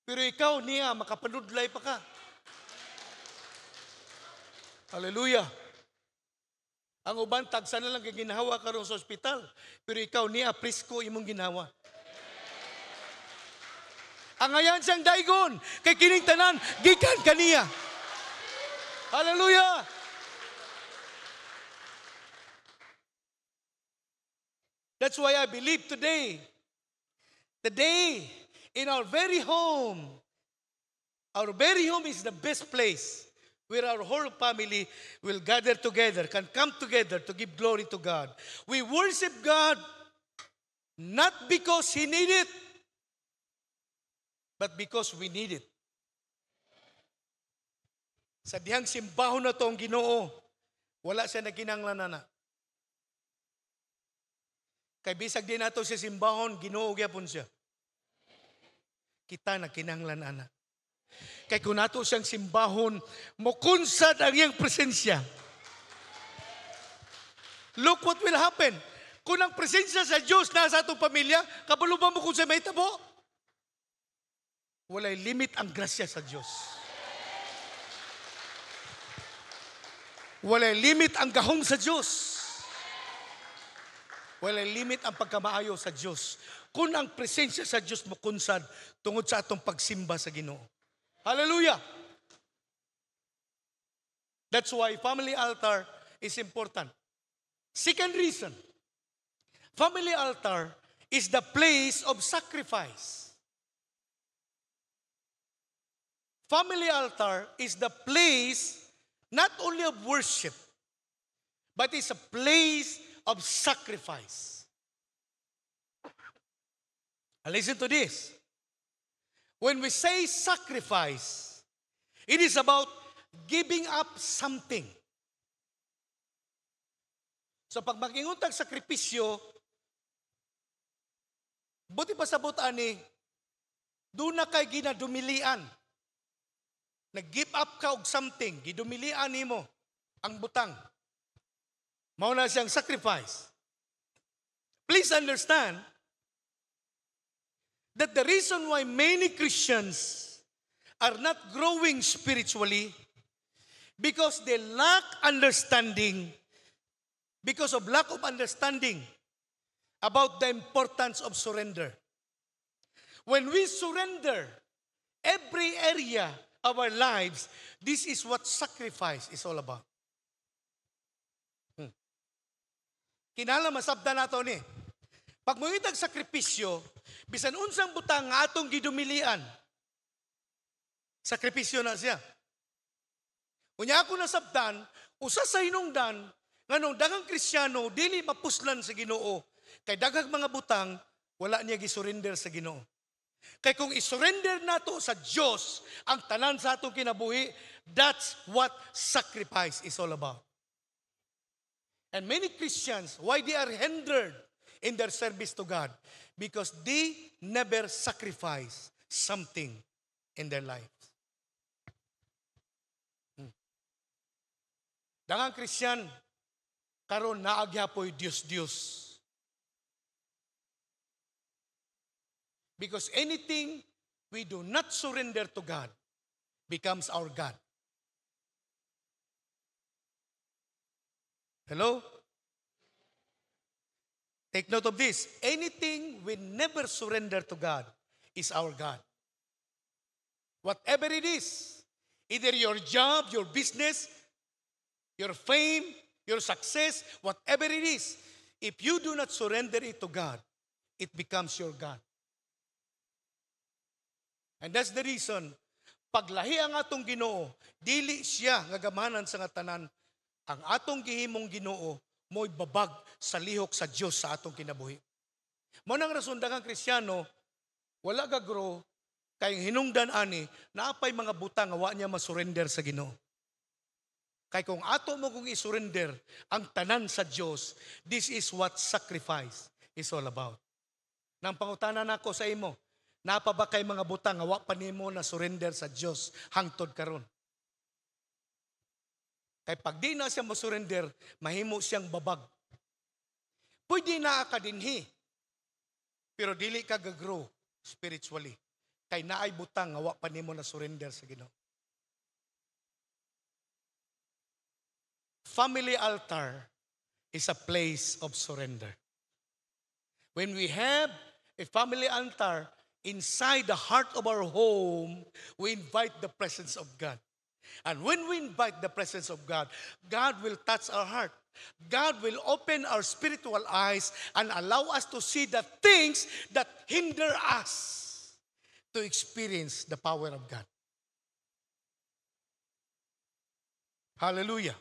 Pero ikaw niya, makapanudlay pa ka. Hallelujah. Ang uban tagsa na lang kay ginawa karon sa ospital, pero ikaw niya presko imong ginawa. Ang ayan siyang daigon kay kining tanan gikan kaniya. Hallelujah. That's why I believe today, the day in our very home is the best place where our whole family will gather together, can come together to give glory to God. We worship God not because He need it, but because we need it. Sa dihang simbahon na to ang Ginoo, wala siya naginanglanan na. Kay bisag din nato sa simbahon, Ginoo gyapon siya. Kita na kinanglanan na. Kay kung nato siyang simbahon, mukunsad ang iyang presensya. Look what will happen. Kung ang presensya sa Diyos nasa atong pamilya, kabalo ba mo kung sa may tabo? Walay limit ang grasya sa Diyos. Walay limit ang gahong sa Diyos. Walay limit ang pagkamaayo sa Diyos. Kung ang presensya sa Diyos mo kunsad tungod sa atong pagsimba sa Ginoo. Hallelujah! That's why family altar is important. Second reason, family altar is the place of sacrifice. Family altar is the place not only of worship, but it's a place of sacrifice. And listen to this. When we say sacrifice, it is about giving up something. So pag mag-ingutag sakripisyo, buti pa sa butaan ni, doon na kay ginadumilian. Nag-give up ka og something, gidumilian nimo ang butang. Mao na siyang sacrifice. Please understand that the reason why many Christians are not growing spiritually because they lack understanding, because of lack of understanding about the importance of surrender. When we surrender every area of our lives, this is what sacrifice is all about. Kinala masabda nato ni. Pag mungitag sakripisyo, bisan unsang butang nga atong gidumilian, sakripisyo na siya. Unya ako nasabdan, usa sa hinungdan, nga nung daghang Kristiyano, dili mapuslan sa Ginoo. Kay daghang mga butang, wala niya gisurrender sa Ginoo. Kay kung isurrender nato sa Diyos ang tanan sa atong kinabuhi, that's what sacrifice is all about. And many Christians, why they are hindered in their service to God? Because they never sacrifice something in their lives. Daghang Christian, karon naagyapoy Dios. Because anything we do not surrender to God becomes our God. Hello? Take note of this. Anything we never surrender to God is our God. Whatever it is, either your job, your business, your fame, your success, whatever it is, if you do not surrender it to God, it becomes your God. And that's the reason, paglahi ang atong Ginoo, dili siya nga gamahanan sa nga tanan, ang atong gihimong Ginoo mo'y babag sa lihok sa Diyos sa atong kinabuhi. Mao nang rason daghang Kristiyano wala gagro kay hinungdan ani naapay mga butang nga wa niya masurrender sa Ginoo. Kay kung ato mo kung isurrender ang tanan sa Diyos, this is what sacrifice is all about. Nang pangutana nako sa imo, napa ba kay mga butang nga wa pa nimo na surrender sa Diyos hangtod karon? Kay pag di na siya masurrender, mahimo siyang babag. Pwede na ka dinhi, pero dili ka gagrow spiritually. Kay naay butang nga wa pa nimo na surrender sa Ginoo. family altar is a place of surrender. When we have a family altar inside the heart of our home, we invite the presence of God. And when we invite the presence of God, God will touch our heart. God will open our spiritual eyes and allow us to see the things that hinder us to experience the power of God. Hallelujah.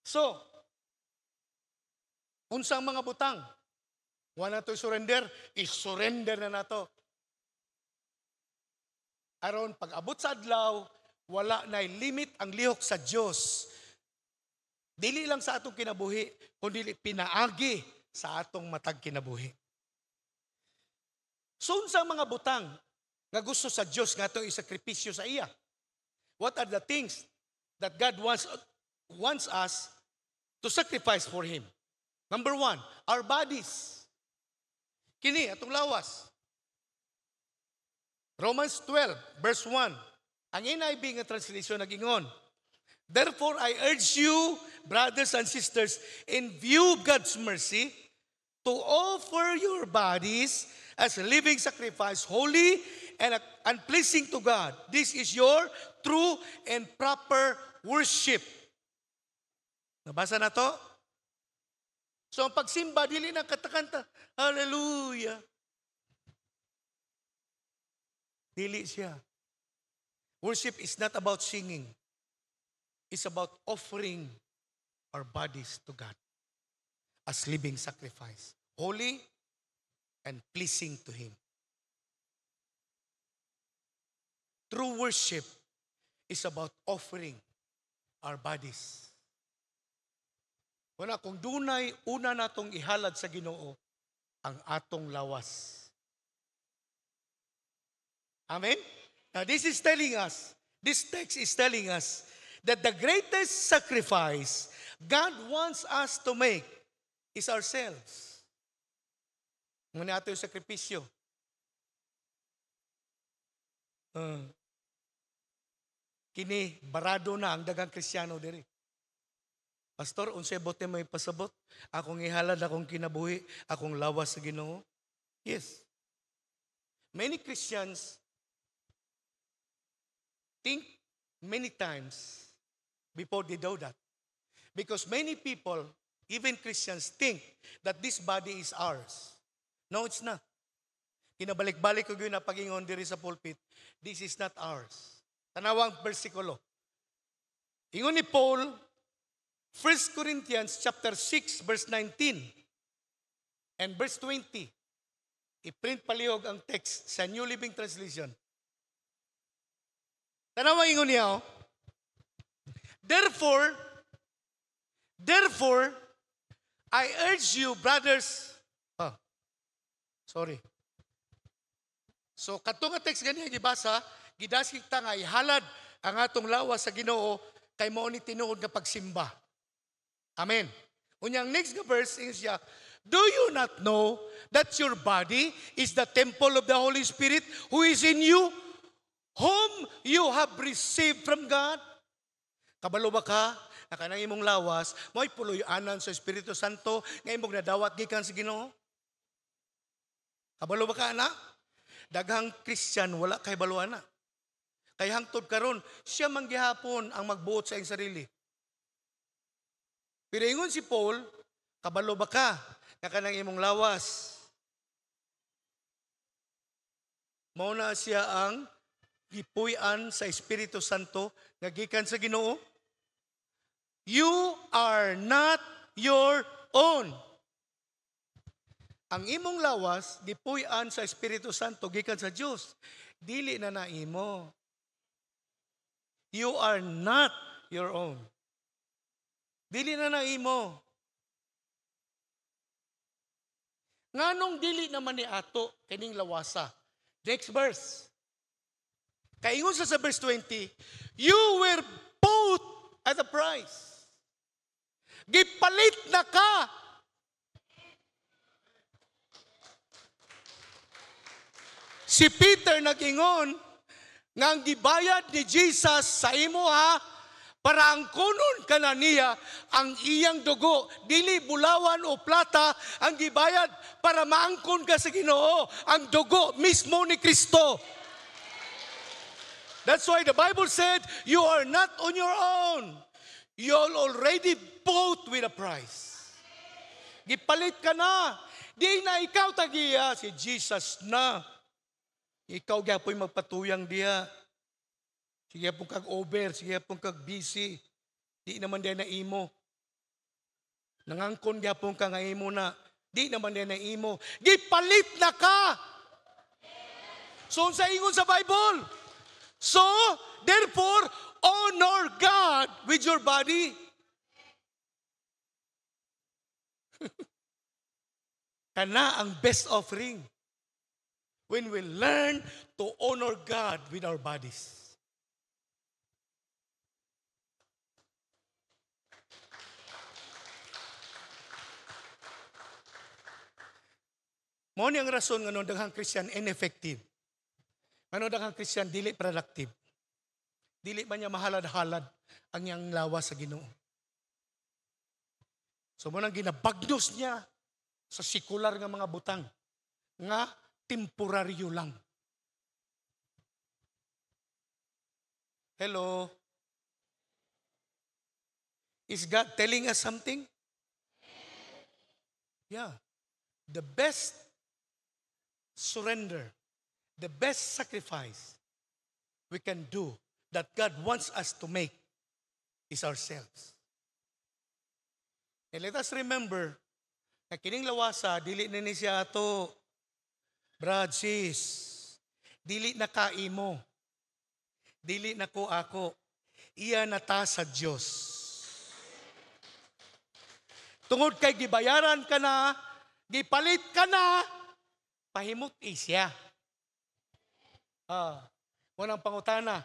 So, unsang mga butang, wala to surrender, is-surrender na nato. Aron pag-abot sa adlaw, wala na limit ang lihok sa Dios. Dili lang sa atong kinabuhi, kundi pinaagi sa atong matag kinabuhi. So, unsang mga butang nga gusto sa Dios nga itong isakripisyo sa iya? What are the things that God wants us to sacrifice for Him? Number 1, our bodies. Kini, atong lawas. Romans 12, verse 1. Ang NIV nga translation nagingon, therefore, I urge you, brothers and sisters, in view of God's mercy, to offer your bodies as a living sacrifice, holy and pleasing to God. This is your true and proper worship. Nabasa na to? So, ang pagsimba, dili na katakanta, hallelujah. Dili siya. Worship is not about singing. It's about offering our bodies to God as living sacrifice, holy and pleasing to Him. True worship is about offering our bodies. Wala, kung dunay, una natong ihalad sa Ginoo ang atong lawas. Amen? Now this text is telling us that the greatest sacrifice God wants us to make is ourselves. Muna ato yung sakripisyo. Kini, barado na ang dagang Kristiyano diri. Pastor, unsay bote may pasabot? Akong ihalad, akong kinabuhi, akong lawas sa Ginoo? Yes. Many Christians think many times before they do that. Because many people, even Christians, think that this body is ours. No, it's not. Kinabalik-balik ko yun na pag-ingon diri sa pulpit, this is not ours. Tanawang versikulo. Ingon ni Paul, 1 Corinthians chapter 6, verse 19 and verse 20. I-print palihog ang text sa New Living Translation. Tanawa ingon niya, Therefore, I urge you, brothers, So, katong nga text ganyan, gibasa, gidasig ta nga ihalad ang atong lawas sa Ginoo kay mao ni tinuod nga pagsimba. Amen. Unyang next verse is siya, do you not know that your body is the temple of the Holy Spirit who is in you, whom you have received from God? Kabalo ba ka na kanang imong lawas, mo'y puloy-anan sa Espiritu Santo nga imong nadawat gikan sa Ginoo? Kabalo ba ka, anak? Daghang Christian, wala kay baluana. Kay hangtod karon, siya man gihapon ang magbuot sa iyang sarili. Pero ingon si Paul, kabalo ba ka na kanang imong lawas? Mao na siya ang gipuy-an sa Espiritu Santo nga gikan sa Ginoo. You are not your own. Ang imong lawas gipuy-an sa Espiritu Santo gikan sa Dios. Dili na naimo. You are not your own. Dili na naimo. Nganong dili naman ni ato kining lawasa? Next verse. Kaingon sa verse 20, you were bought at a price. Gipalit na ka. Si Peter nagingon nga ang gibayad ni Jesus sa imo para angkonon kananiya ang iyang dugo, dili bulawan o plata ang gibayad para maangkon ka sa Ginoo, ang dugo mismo ni Kristo. That's why the Bible said, you are not on your own. You're already bought with a price. Gipalit ka na. Di na ikaw tagiya, si Jesus na. Ikaw gyapoy magpatuyang diya. Sige pong kag-over, sige pong kag-busy. Di naman diya na imo. Nangangkon gyapon ka nga imo na. Di naman diya na imo. Gipalit na ka! So, sa ingon sa Bible. So, therefore, honor God with your body. Kana ang best offering. When we learn to honor God with our bodies. Mao ni ang rason nga daghang Christian ineffective. Daghang Christian dili productive. Dili man niya mahalad-halad ang iyang lawas sa Ginoo. So mo nang ginabagnos niya sa sekular nga mga butang nga temporaryo lang. Hello? Is God telling us something? Yeah. The best surrender, the best sacrifice we can do that God wants us to make is ourselves. And let us remember na kining lawasa, dili na ni siya ato. Brad, sis, dili na kaimo. Dili na ko ako. Iya na ta sa Diyos. Tungod kay gibayaran ka na, gipalit ka na, pahimot isya. Unang pangutana,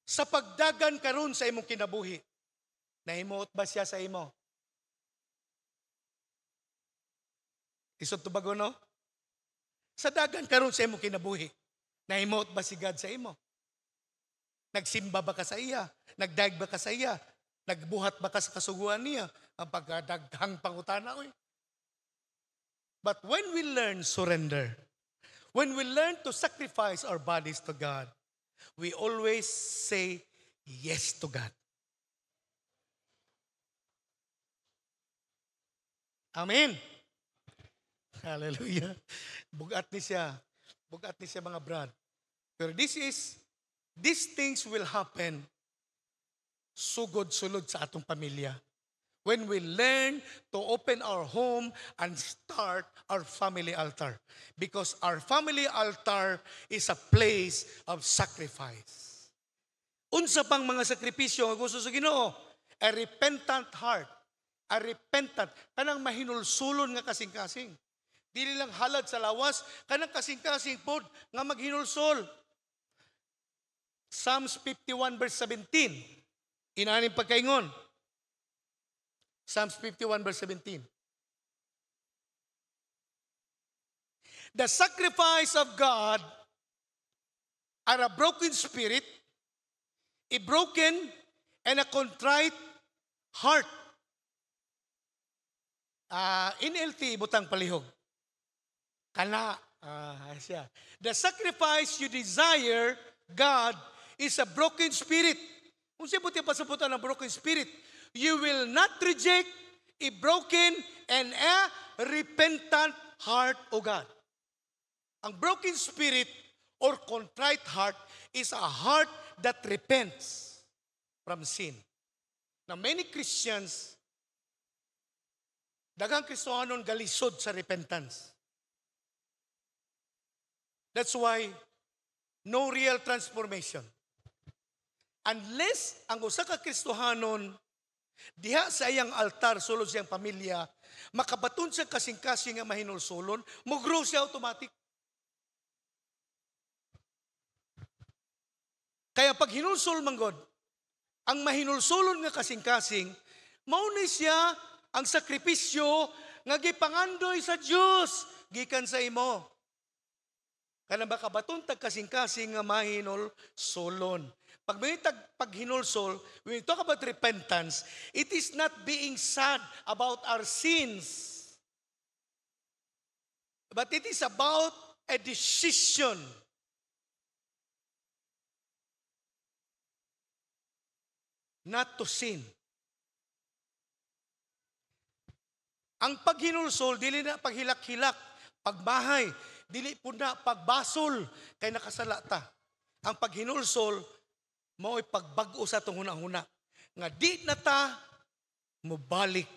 sa pagdagan karon sa imong kinabuhi, nahimot ba siya sa imo? Isot to bago, no? Sa dagan karon sa imong kinabuhi, nahimot ba si God sa imo? Nagsimba ba ka sa iya? Nagdaig ba ka sa iya? Nagbuhat ba ka sa kasuguan niya? Ang pagkadaghang pangutana, oy. But when we learn surrender, when we learn to sacrifice our bodies to God, we always say yes to God. Amen. Hallelujah. Bugat ni siya mga brad. Pero these things will happen sugod-sulod sa atong pamilya. When we learn to open our home and start our family altar. Because our family altar is a place of sacrifice. Unsa pang mga sakripisyo nga gusto sa Ginoo? A repentant heart. A repentant. Kanang mahinulsulon nga kasing-kasing. Dili lang halad sa lawas, kanang kasing-kasing pod nga maghinulsol. Psalms 51 verse 17. Inaning pagkaingon. Psalms 51 verse 17. The sacrifice of God are a broken spirit, a broken and a contrite heart. NLT, butang palihog. Kana. Siya. The sacrifice you desire, God, is a broken spirit. Kung siya buti pasaputan ng broken spirit, you will not reject a broken and a repentant heart, O God. Ang broken spirit or contrite heart is a heart that repents from sin. Now, many Christians, daghang Kristohanon galisod sa repentance. That's why no real transformation. Unless ang usa ka Kristohanon diha sa iyang altar sulod siyang pamilya, makabaton siya kasing-kasing nga mahinulsulon, mo-grow siya automatic. Kaya pag hinulsol manggod, ang mahinulsulon nga kasing-kasing, mao ni siya ang sakripisyo nga gipangandoy sa Dios gikan sa imo. Kana baka baton tag kasing-kasing nga mahinulsulon. Pag may paghinulsol, when we talk about repentance, it is not being sad about our sins, but it is about a decision not to sin. Ang paghinulsol, dili na paghilak-hilak, pagbahay, dili po na pagbasol, kay nakasala ta. Ang paghinulsol, mao'y pagbag-o sa itong hunang-huna. Nga di na ta mubalik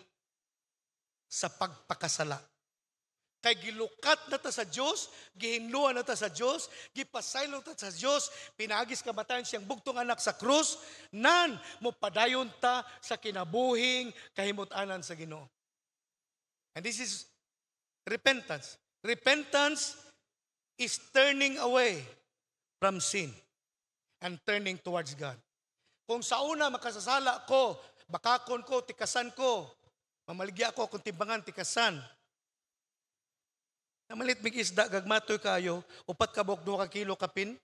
sa pagpakasala. Kay gilukat na ta sa Diyos, gihinluan na ta sa Diyos, gipasaylo ta sa Diyos, pinagis kamatayan siyang bugtong anak sa krus, nan mo padayon ta sa kinabuhing kahimut-anan sa Ginoo. And this is repentance. Repentance is turning away from sin and turning towards God. Kung sa una makasasala ko, bakakon ko, tikasan ko, mamaligya ako kung timbangan, tikasan. Namalit mig isda, gagmatoy kayo, upat ka bok, 2 kilo kapin,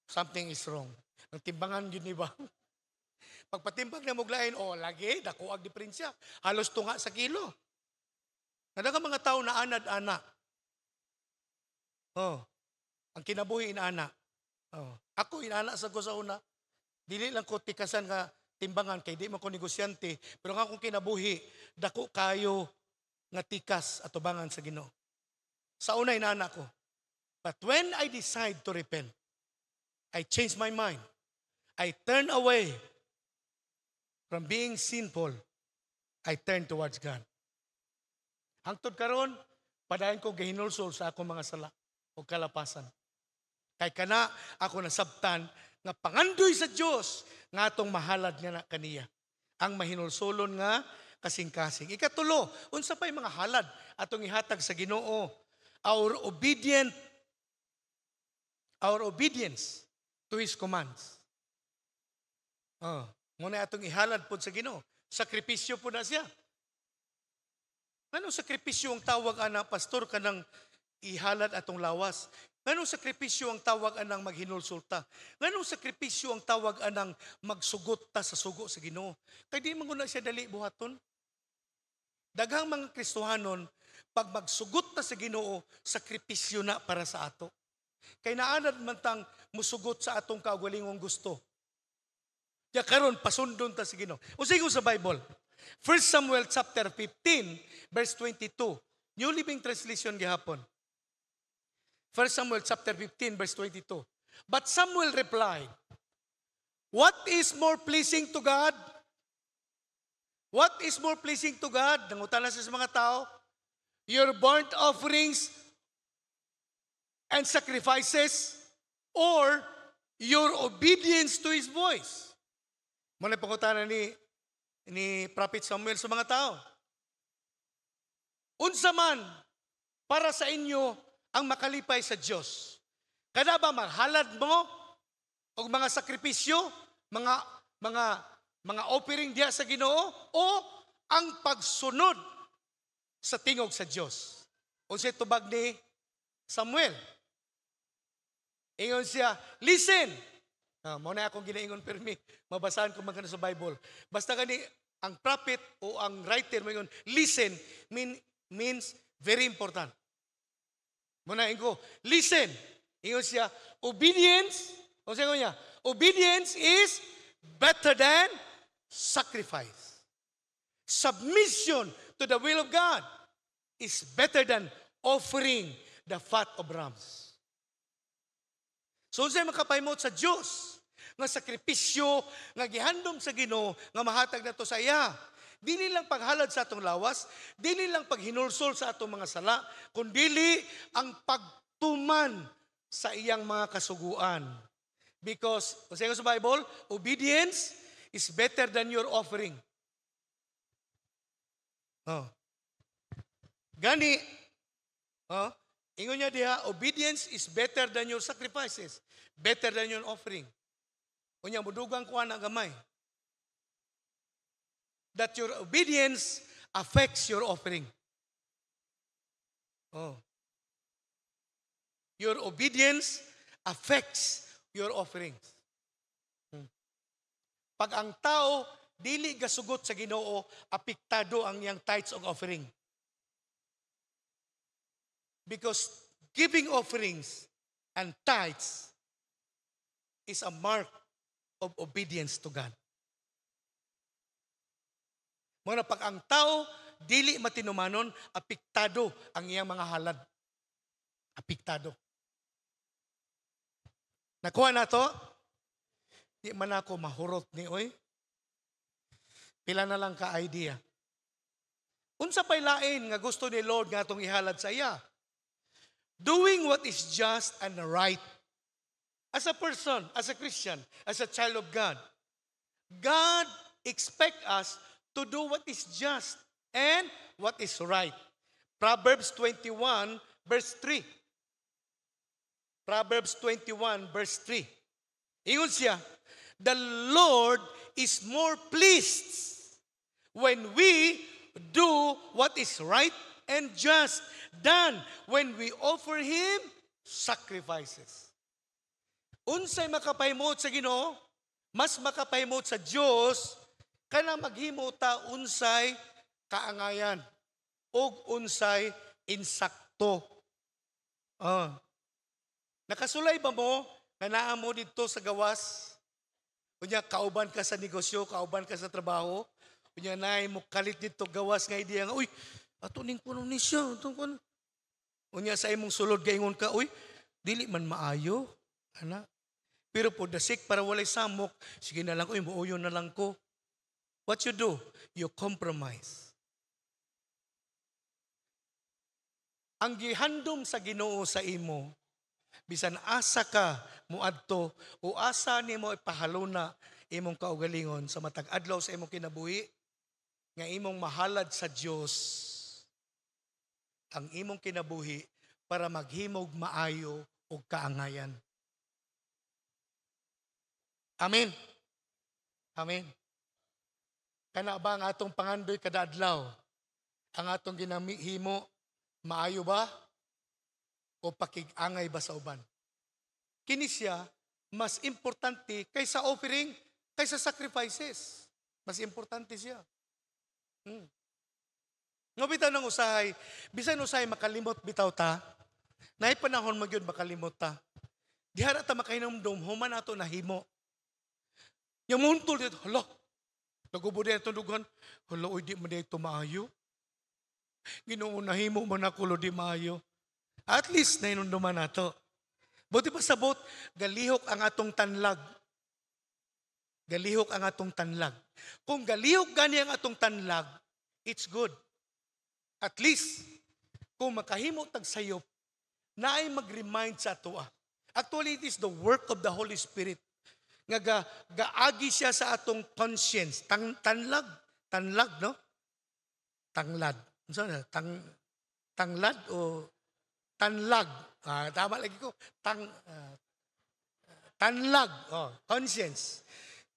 something is wrong. Ang timbangan yun, di ba? Pagpatimbang na muglain, lagi, dako ag diferensya. Halos tunga sa kilo. Nadaga mga tao na anad-ana. Ang kinabuhi inana. Ako inana sa ko sa una. Dili lang ko tikasan ka timbangan kay di man ko negosyante, pero nga akong kinabuhi dako kayo nga tikas at tubangan sa Ginoo. Sa una inana ko. But when I decide to repent, I change my mind. I turn away from being sinful. I turn towards God. Hangtod karon, padayon ko gahinulsol sa akong mga sala o kalapasan. Kay kana ako nasabtan nga pangandoy sa Dios nga atong mahalad nga na kaniya. Ang mahinulsolon nga kasing-kasing. Ikatulo, unsa pay mga halad atong ihatag sa Ginoo? Our obedience to His commands. Muna atong ihalad po sa Ginoo. Sakripisyo po na siya. Anong sakripisyo ang tawag ana, pastor, kanang ihalad atong lawas? Anong sakripisyo ang tawag anang maghinulsulta? Anong sakripisyo ang tawag anang magsugot ta sa sugo sa Ginoo? Kay di man guna siya dali buhaton. Daghang mga Kristohanon, pag magsugot ta sa Ginoo, sakripisyo na para sa ato. Kay naanad man tang musugot sa atong kaugalingong gusto. Ya karon pasundon ta sa Ginoo. Usigo sa Bible. 1 Samuel chapter 15, verse 22. New Living Translation gihapon. 1 Samuel chapter 15, verse 22. But Samuel replied, what is more pleasing to God? What is more pleasing to God? Nangutan na sa mga tao. Your burnt offerings and sacrifices or your obedience to His voice? Muna pangutanan ni Prophet Samuel sa mga tao. Unsa man para sa inyo ang makalipay sa Diyos? Kada ba maghalad mo o mga sakripisyo, mga offering diya sa Ginoo o ang pagsunod sa tingog sa Diyos? Unsay tubag ni Samuel? Ingon siya, listen. Muna akong ginaingon permi, mabasahan ko magkano sa Bible. Basta gani, ang prophet o ang writer, mayon, listen means very important. Muna ingo, listen. Ingon siya, obedience, o siya niya, obedience is better than sacrifice. Submission to the will of God is better than offering the fat of rams. So siya makapaymot sa Diyos nga sakripisyo nga gihandom sa Ginoo nga mahatag nato sa iya. Dili lang paghalad sa atong lawas, dili lang paghinulsol sa atong mga sala, kundi ang pagtuman sa iyang mga kasuguan. Because, kasi sa Bible, obedience is better than your offering. Gani, ingon niya diha, obedience is better than your sacrifices, better than your offering. Unya, mudugang kuha na gamay. That your obedience affects your offering. Your obedience affects your offerings. Pag ang tao dili gasugot sa Ginoo, apektado ang iyang tithes ug offering. Because giving offerings and tithes is a mark of obedience to God. Muna pag ang tao dili matinumanon, apektado ang iyang mga halad. Apektado. Nakuha na to? Di man ako mahurot ni oy. Pila na lang ka idea. Unsa pay lain nga gusto ni Lord nga atong ihalad sa iya? Doing what is just and right. As a person, as a Christian, as a child of God, God expect us to do what is just and what is right. Proverbs 21 verse 3. Proverbs 21 verse 3. Ingon siya, the Lord is more pleased when we do what is right and just than when we offer Him sacrifices. Unsay makapahimot sa Ginoo, mas makapahimot sa Dios kana maghimo ta unsay kaangayan ug unsay insakto. Nakasulay ba mo nga naa mo didto sa gawas? Unya kauban ka sa negosyo, kauban ka sa trabaho, unya naay mo kalit didto gawas nga ideya nga, uy, ato ning puno ni siya, kun. Unya sa imong sulod gaingon ka, uy, dili man maayo, ana. Pero po the sake para walay samok, sige na lang, uy, muuyo na lang ko. What you do? You compromise. Ang gihandom sa Ginoo sa imo, bisan asa ka muadto o asa nimo ipahaluna imong kaugalingon sa matag adlaw sa imong kinabuhi nga imong mahalad sa Dios ang imong kinabuhi para maghimog maayo og kaangayan. Amen. Amen. Kana ba ang atong pangandoy kada adlaw? Ang atong ginahimo maayo ba? O pakig-angay ba sa uban? Kini siya mas importante kaysa offering, kaysa sacrifices. Mas importante siya. Nga bitaw ng usahay, bisan usahay makalimot bitaw ta, naay panahon magyud makalimot ta. Dihara ta makahinumdum, human ato nahimo. Yung muntol dito, hala, nagubo din itong dugan, hala, oy, di man dito maayo. Ginoo nahimo man ako, di maayo. At least na inunduman nato. Buti pa sabot, galihok ang atong tanlag. Galihok ang atong tanlag. Kung galihok gani ang atong tanlag, it's good. At least, kung makahimo tag sayop, na ay mag-remind sa atoa. Actually, it is the work of the Holy Spirit. Nga gaagi siya sa atong conscience. Tanlag, no? Tanglad. Tanglad o tanlag. Tama lagi ko. Tanlag. Conscience.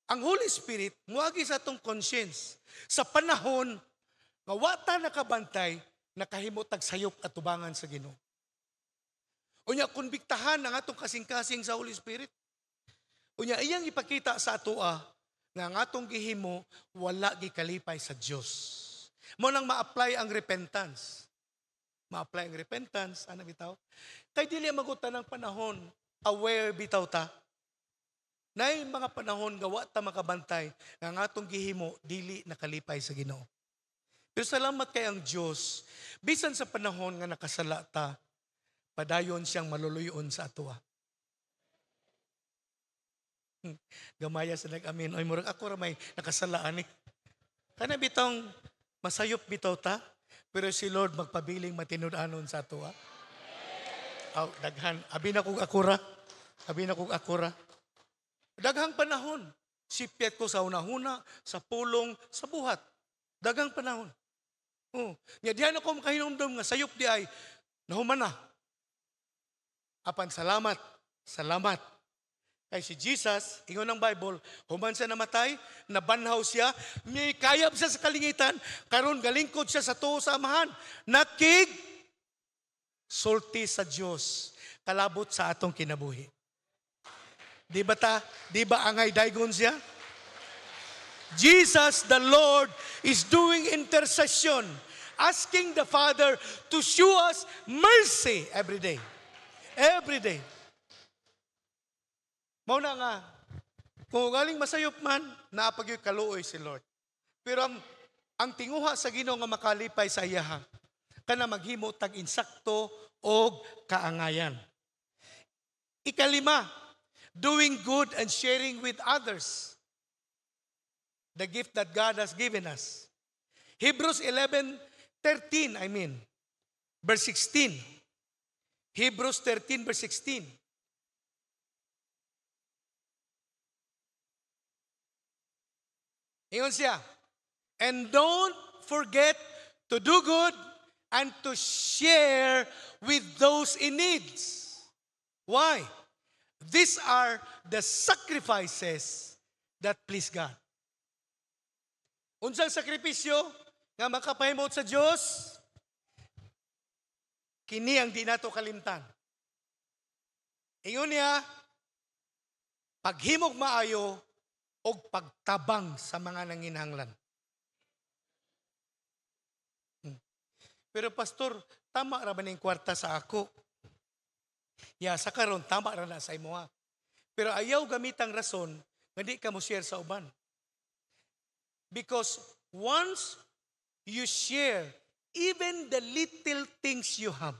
Ang Holy Spirit, muagi sa atong conscience. Sa panahon, nga wata nakabantay, nakahimotag sayop at tubangan sa Ginoo. Unya, konbiktahan ang atong kasing-kasing sa Holy Spirit. Unya, iyang ipakita sa atoa, nga ang atong gihimo, wala gikalipay sa Diyos. Mo nang ma-apply ang repentance. Ma-apply ang repentance, ano bitaw? Kay dili magutan ng panahon, aware bitaw ta. Nay mga panahon gawa ta makabantay nga ang atong gihimo dili nakalipay sa Ginoo. Pero salamat kay ang Dios, bisan sa panahon nga nakasala ta, padayon siyang maluluyon sa atoa. Gamaya sa nag-amin, oy murag ako ra may nakasalaan ni. Kana bitong masayop bitaw ta, pero si Lord magpabiling matinud-anon sa atoa. Daghan, abi na kog akura. Daghang panahon, sipyat ko sa unahuna, sa pulong, sa buhat. Daghang panahon. Nga diyan ako makahinumdum nga sayop di ay, nahuman na. Apan salamat. Kay si Jesus, ingon ng Bible, human siya namatay, nabanhaw siya, may kayab siya sa kalingitan, karon galingkod siya sa tuo sa amahan, sulti sa Diyos, kalabot sa atong kinabuhi. Di ba angay daygon siya? Jesus, the Lord, is doing intercession, asking the Father to show us mercy every day. Every day. Mauna nga, kung galing masayop man, naapag yung kaluoy si Lord. Pero ang tinguha sa Ginoo nga makalipay sa iyaha, kana maghimo tag insakto o kaangayan. Ikalima, doing good and sharing with others. The gift that God has given us. Hebrews 11:13, verse 16. Hebrews 13, verse 16. Ingon siya, and don't forget to do good and to share with those in needs. Why? These are the sacrifices that please God. Unsang sakripisyo nga makapahimot sa Dios, kini ang di nato kalimtan. Ingon niya, paghimog maayo o pagtabang sa mga nanginhanglan. Pero pastor, tama ra ba ning kwarta sa ako? Ya, sa karon tama ra na sa imo ha. Pero ayaw gamitang rason nga di ka mo share sa uban. Because once you share even the little things you have,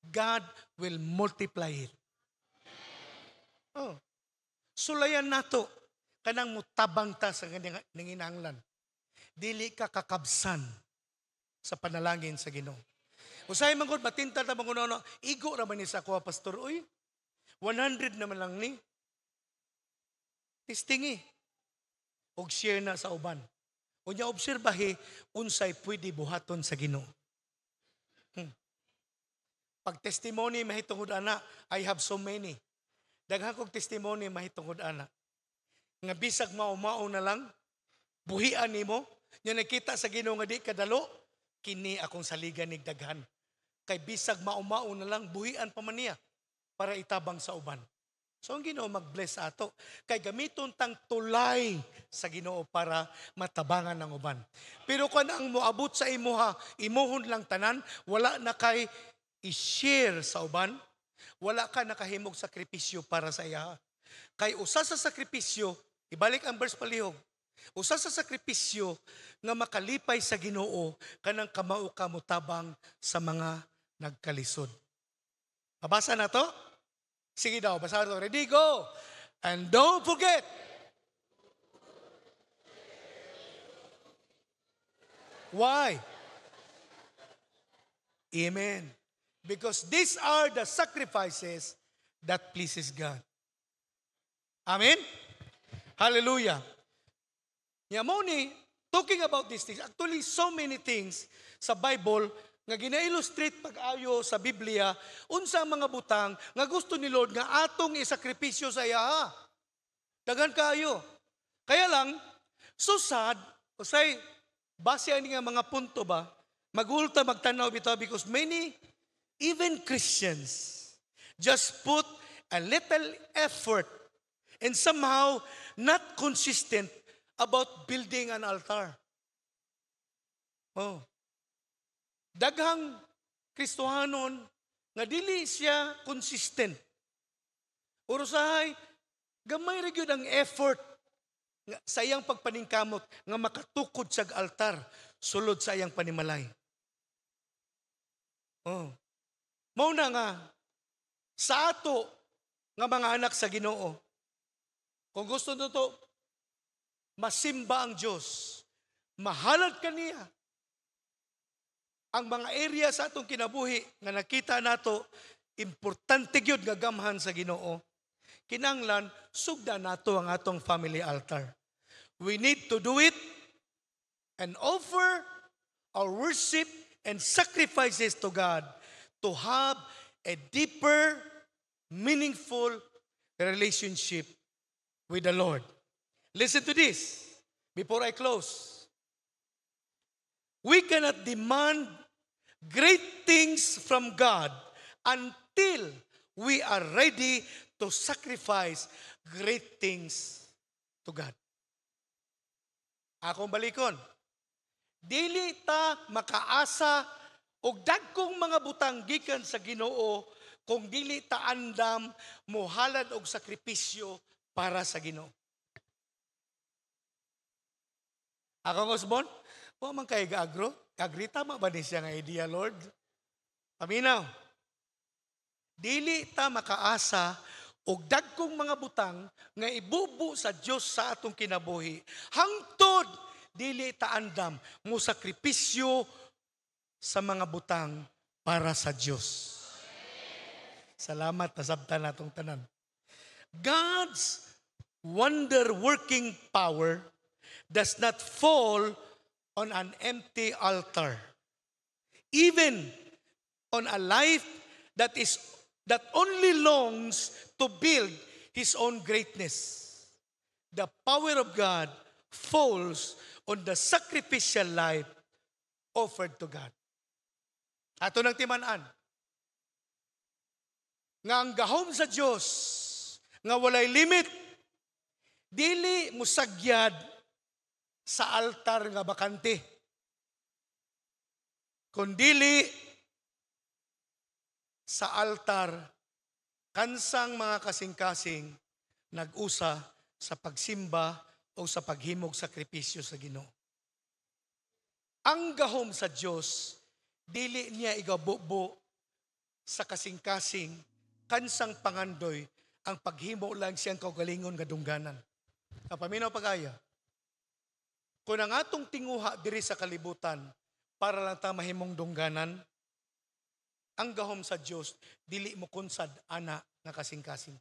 God will multiply it. Oh. Sulayan nato kanang mutabang ta sa nanginahanglan. Dili ka kakabsan sa panalangin sa Ginoo. Usay man gud matinta ta manguno, igo ra man ni sa kuha pastor, uy. 100 naman lang ni. Tistingi. Og share na sa uban. Unya obserbahe unsay pwede buhaton sa Ginoo. Pag testimony mahitungod ana, I have so many. Daghang kog testimony mahitungod ana. Nga bisag mao na lang, buhian nimo, nya nakita sa Ginoo nga di kadalo, kini akong saligan nig daghan. Kay bisag mao na lang, buhian pa man niya para itabang sa uban. So ang Ginoo mag-bless ato. Kay gamiton tang tulay sa Ginoo para matabangan ng uban. Pero kung ang moabot sa imuha, imuhon lang tanan, wala na kay i-share sa uban, wala ka nakahimog sakripisyo para sa iya. Kay usa sa sakripisyo, ibalik ang verse palihog, usa sa sakripisyo nga makalipay sa Ginoo kanang kamao ka motabang sa mga nagkalisod. Mabasa na to? Sige daw, basa to. Ready, go! And don't forget. Why? Amen. Because these are the sacrifices that pleases God. Amen? Hallelujah. Yamoni, talking about these things, actually so many things sa Bible nga gina-illustrate pag-ayo sa Biblia, unsa mga butang nga gusto ni Lord nga atong isakripisyo sa iya. Daghan kaayo. Kaya lang, so sad, usay, base ani nga mga punto ba, magulta magtanaw bitaw because many, even Christians, just put a little effort and somehow not consistent about building an altar. Oh. Daghang Kristohanon nga dili siya consistent. Urusahay, gamay ra gyud ang effort nga sa iyang pagpaningkamot nga makatukod sa altar sulod sa iyang panimalay. Oh. Mao na nga sa ato nga mga anak sa Ginoo, kung gusto nito masimba ang Diyos, mahalad kaniya, ang mga area sa atong kinabuhi nga nakita nato importante gyud nga gamhan sa Ginoo, kinanglan sugda nato ang atong family altar. We need to do it and offer our worship and sacrifices to God to have a deeper, meaningful relationship with the Lord. Listen to this before I close. We cannot demand great things from God until we are ready to sacrifice great things to God. Akong balikon. Dili ta makaasa og dagkong mga butang gikan sa Ginoo kung dili ta andam mohalad og sakripisyo para sa Ginoo. Akong usbon, wa man kay gaagro, agree tama ba ni siya nga idea, Lord? Paminaw. Dili ta makaasa og dagkong mga butang nga ibubu sa Dios sa atong kinabuhi. Hangtod dili ta andam mo sakripisyo sa mga butang para sa Dios. Salamat, nasabtan natong tanan. God's wonder-working power does not fall on an empty altar. Even on a life that only longs to build his own greatness. The power of God falls on the sacrificial life offered to God. Ato nang timan-an nga ang gahom sa Dios nga walay limit, dili musagyad sa altar nga bakante, kundili sa altar kansang mga kasing-kasing nag-usa sa pagsimba o sa paghimog sakripisyo sa Ginoo. Ang gahom sa Dios dili niya igabubo sa kasing-kasing kansang pangandoy ang paghimo lang siyang kaugalingon nga dungganan. Kapaminaw pagaya. Kung ang atong tinguha diri sa kalibutan para lang ta mahimong dungganan, ang gahom sa Dios dili mo kunsad ana nga kasing-kasing.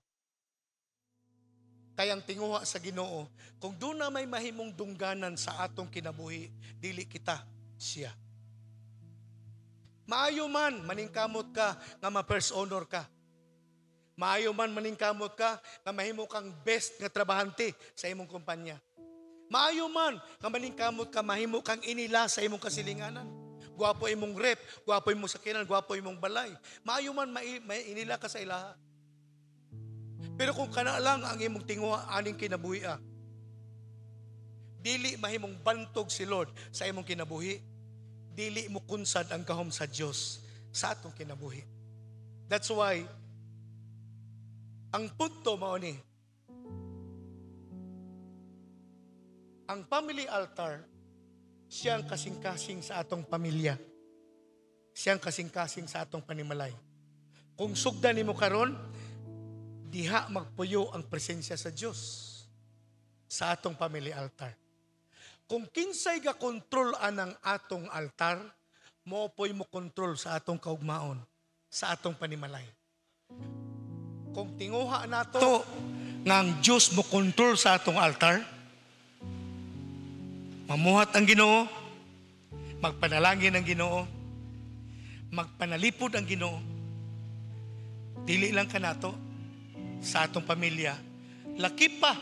Kayang tinguha sa Ginoo, kung doon na may mahimong dungganan sa atong kinabuhi, dili kita siya. Maayo man maningkamot ka nga ma-first honor ka. Maayo man maningkamot ka nga mahimo kang best nga trabahante sa imong kumpanya. Maayo man nga maningkamot ka mahimo kang inila sa imong kasilinganan. Gwapo imong rep, gwapo imong sakinan, gwapo imong balay. Maayo man may inila ka sa ilaha. Pero kung kana lang ang imong tinguha aning kinabuhi, dili mahimong bantog si Lord sa imong kinabuhi, dili mo kunsad ang gahom sa Dios sa atong kinabuhi. That's why ang punto mao ni, ang family altar siyang kasing-kasing sa atong pamilya. Siyang kasing-kasing sa atong panimalay. Kung sugdan nimo karon, diha magpuyo ang presensya sa Dios sa atong family altar. Kung kinsay ga kontrol anang atong altar, mo po'y mo kontrol sa atong kaugmaon, sa atong panimalay. Kung tinguha nato nga ang Diyos mo kontrol sa atong altar, mamuhat ang Ginoo, magpanalangin ang Ginoo, magpanalipod ang Ginoo, dili lang ka nato sa atong pamilya, laki pa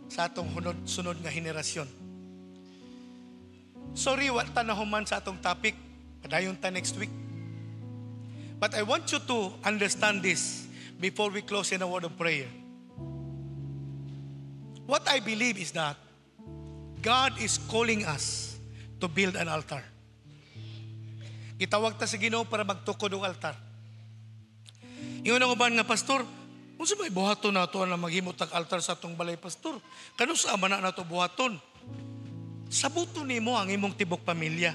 sa atong sunod nga henerasyon. Sorry, wala nahuman sa atong topic. Padayon ta next week. But I want you to understand this before we close in a word of prayer. What I believe is that God is calling us to build an altar. Itawag ta sa Ginoo para magtukod og altar. Ingon ang uban nga pastor, unsa may buhaton nato na maghimot og altar sa atong balay, pastor? Kanus man na nato buhaton? Sabuto nimo ang imong tibok pamilya.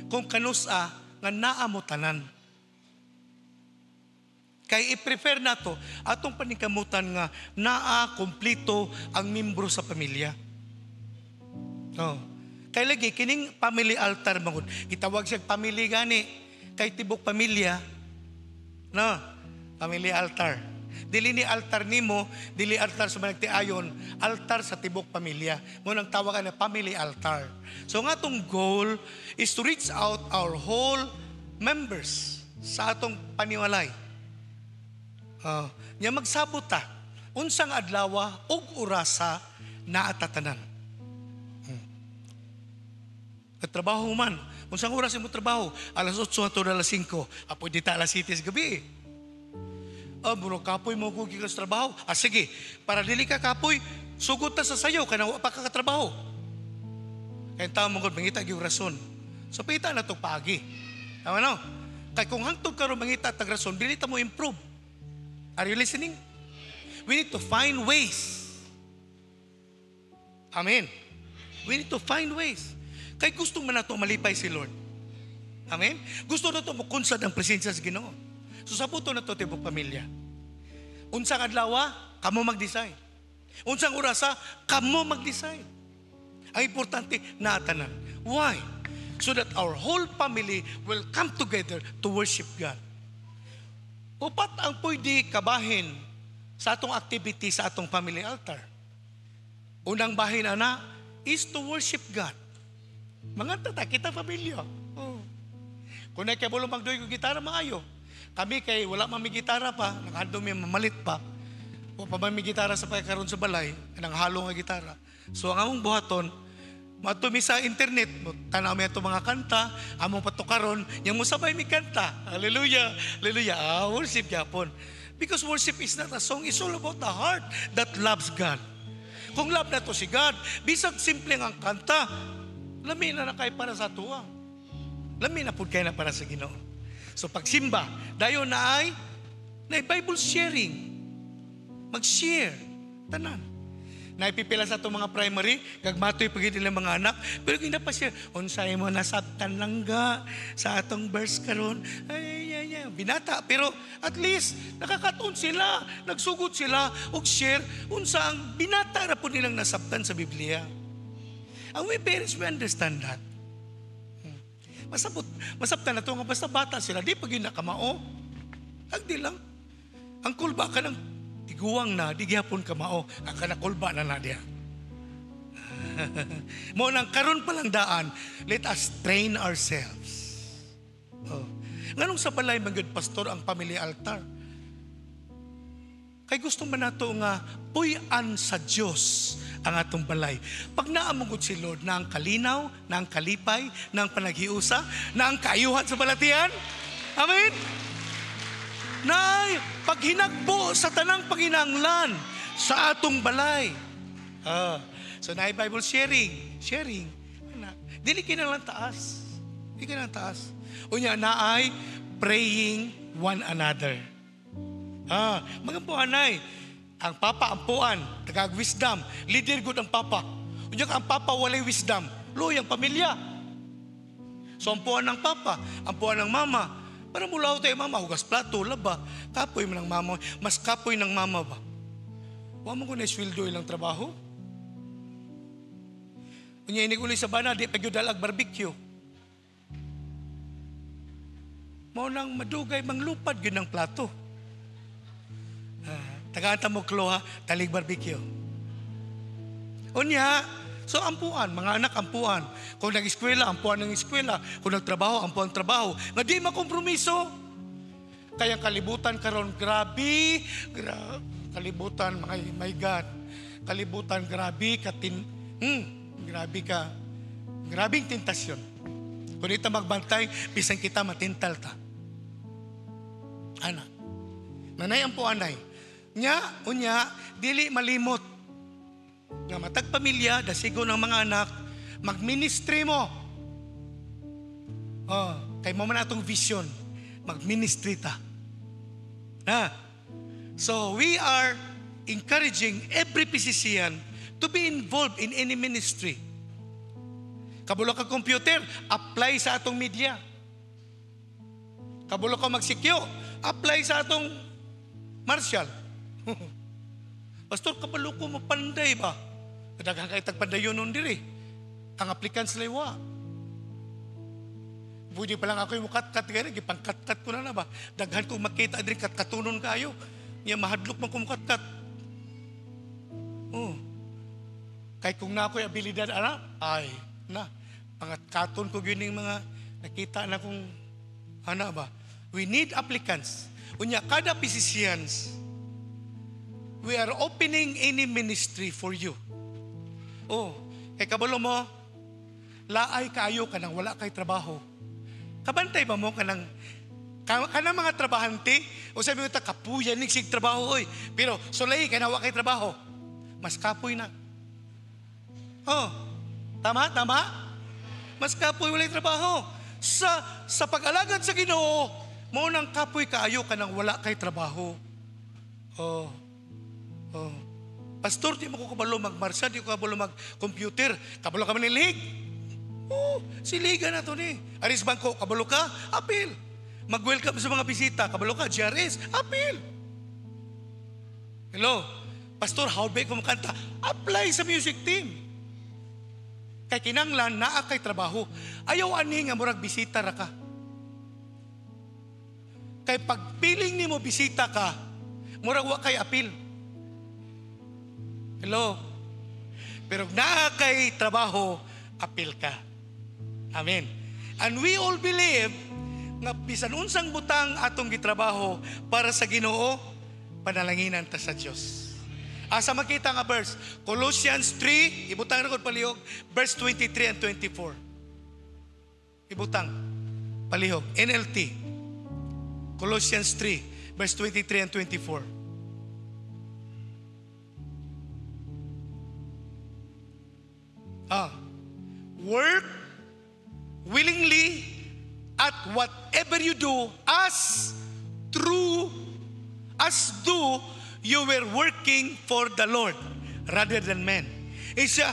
Kung kanusa nga naa mo tanan. Kay i-prefer nato atong paningkamutan nga naa kompleto ang membro sa pamilya. Oh. Kay lagi kining family altar mangud. Gitawag siya family gani kay tibok pamilya. No, family altar. Dili ni altar nimo, dili altar sa managtiayon, altar sa tibok pamilya. Mo nang tawagan na family altar. So nga atong goal is to reach out our whole members sa atong paniwalay. Nya magsabot ta unsang adlaw ug orasa na atatanan. At trabaho man, unsang oras mo trabaho? Alas 8 hangtod alas 5. Apoy dita alas 7 gabi. Muro kapoy mo kung gikas trabaho. Sige, para dili ka kapoy, sugot ta sa sayo, kana wa pa ka katrabaho. Kaya tao mong mangita yung rason. So pita na itong pagi. Tama no? Kaya kung hangtod ka rin mangita at rason, dili ta mo improve. Are you listening? We need to find ways. Amen. We need to find ways. Kaya gusto man na ito malipay si Lord. Amen? Gusto na ito makunsad ang presensya sa Ginoo. So sa puto na ito, tibok pamilya. Unsang adlaw, kamo mag-decide. Unsang orasa, kamo mag-decide. Ang importante, natanan. Why? So that our whole family will come together to worship God. Upat ang pwede kabahin sa atong activity sa atong family altar. Unang bahin, ana, is to worship God. Mga tata, kita pamilya. Oh. Kung na kaya bulong magdoy ko gitara, maayo. Kami kay wala mami gitara pa, nakahadong may mamalit pa. O pa mami gitara sa pagkaroon sa balay, nang halo nga gitara. So ang among buhaton, matumi sa internet, tanaw mo ito mga kanta, among patukaron, yung mo sabay may kanta. Hallelujah, hallelujah. Worship yapon. Because worship is not a song, it's all about the heart that loves God. Kung love na to si God, bisag simple ang kanta, lami na kay para sa tuwa. Lami na pud kay na para sa Ginoo. So pagsimba, dayon na ay Bible sharing. Mag-share. Tanan. Naipipila sa itong mga primary, gagmatoy pagin nila mga anak, pero hindi pa share. Unsay mo nasabtan lang ga sa atong verse karon. Ay, binata. Pero at least, nakakatuon sila, nagsugod sila, og share, unsa ang binata na po nilang nasabtan sa Biblia. And we parents, we understand that. Masabtan na ito nga basta bata sila, di pag nakamao. Agdi lang. Ang kulba ka ng tiguang na, di gyapon kamao. Ang kanakulba na diya. Mo nang karon pa lang daan, let us train ourselves. Oh. Nganong sa balay manggod pastor ang family altar? Kay gusto man nato nga puy-an sa Dios ang atong balay. Pag naamugod si Lord na ang kalinaw, na ang kalipay, na ang panaghiusa, na ang kaayuhan sa balatian. Amen? Na paghinagbo sa tanang paghinanglan sa atong balay. So na Bible sharing. Sharing. Dili kinalang taas. Dili kinalang taas. Unya na ay praying one another. Mga puanay, ang papa ampuan, tagag-wisdom, leader good ang papa. Unya ang papa walay wisdom, loy ang pamilya. So ampuan ng papa, ampuan ng mama. Para mula tayo mama, hugas plato, laba, kapoy mo ng mama, mas kapoy ng mama ba? Huwag mo kung na-sweldo ilang trabaho. Unya inig uli sa bana, di pagyudalag barbecue. Mao nang madugay manglupad yun ng plato. Tagaanta mo kloha, talig barbecue. Unya, so ampuan, mga anak ampuan. Kung nag-eskwela, ampuan ng eskwela. Kung nagtrabaho, ampuan trabaho. Nga di makompromiso. Kaya kalibutan karon grabe. Kalibutan, my God. Kalibutan, grabe ka grabe ka. Grabing tentasyon. Kung ito magbantay, bisan kita matintal ta. Anak. Nanay ampuanay. Unya, dili malimot. Nga matag pamilya, dasigo ng mga anak, mag-ministry mo. Kay mo man atong vision, mag-ministry ta. So we are encouraging every physician to be involved in any ministry. Kabulo ka computer, apply sa atong media. Kabulo ka magsikyo, apply sa atong martial. Pastor, kabalo ko mapanday ba? Daghang kay tagpandayon nun diri. Ang applicants laywa. Pwede pa lang ako yung kat-kat gani, gipang-kat-kat ko na ba? Daghan ko makita diri kat-katunon kayo. Niya mahadlok man ko kat-kat. Kay kung na ako'y abilidad, pangat-katon ko yun yung mga nakita na kung ba? We need applicants. Unya, kada physicians, we are opening any ministry for you. Kay kabalo mo, laay kayo kanang wala kay trabaho. Kabantay ba mo kanang mga trabahante? O sabi mo, kapuyan ning sig trabaho, oy. Pero sulay ka na wala kay trabaho. Mas kapoy na. Tama? mas kapoy walay trabaho. Sa pag-alagad sa Ginoo, mao nang kapoy kaayo ka nang wala kay trabaho. Oh. Oh. Pastor, di mo ko kabalo magmarsa, di ko kabalo mag-computer. Kabalo ka manilig. Oh, siligan na to ni. Aris Bangko, kabalo ka? Apil. Mag-welcome sa mga bisita, kabalo ka? GRS, apil. Hello, Pastor, how big ko makanta? Apply sa music team. Kay kinanglan, naa kay trabaho. Ayaw ani nga murag bisita ra ka. Kay pagpiling ni mo bisita ka, murag wa kay apil. Hello? Pero naa kay trabaho, apil ka. Amen. And we all believe nga bisan unsang butang atong gitrabaho para sa Ginoo, panalanginan ta sa Dios. Asa makita nga verse? Colossians 3, ibutang na ko palihog, verse 23 and 24. Ibutang, palihog, NLT. Colossians 3, verse 23 and 24. Work willingly at whatever you do as do you were working for the Lord rather than men. Isa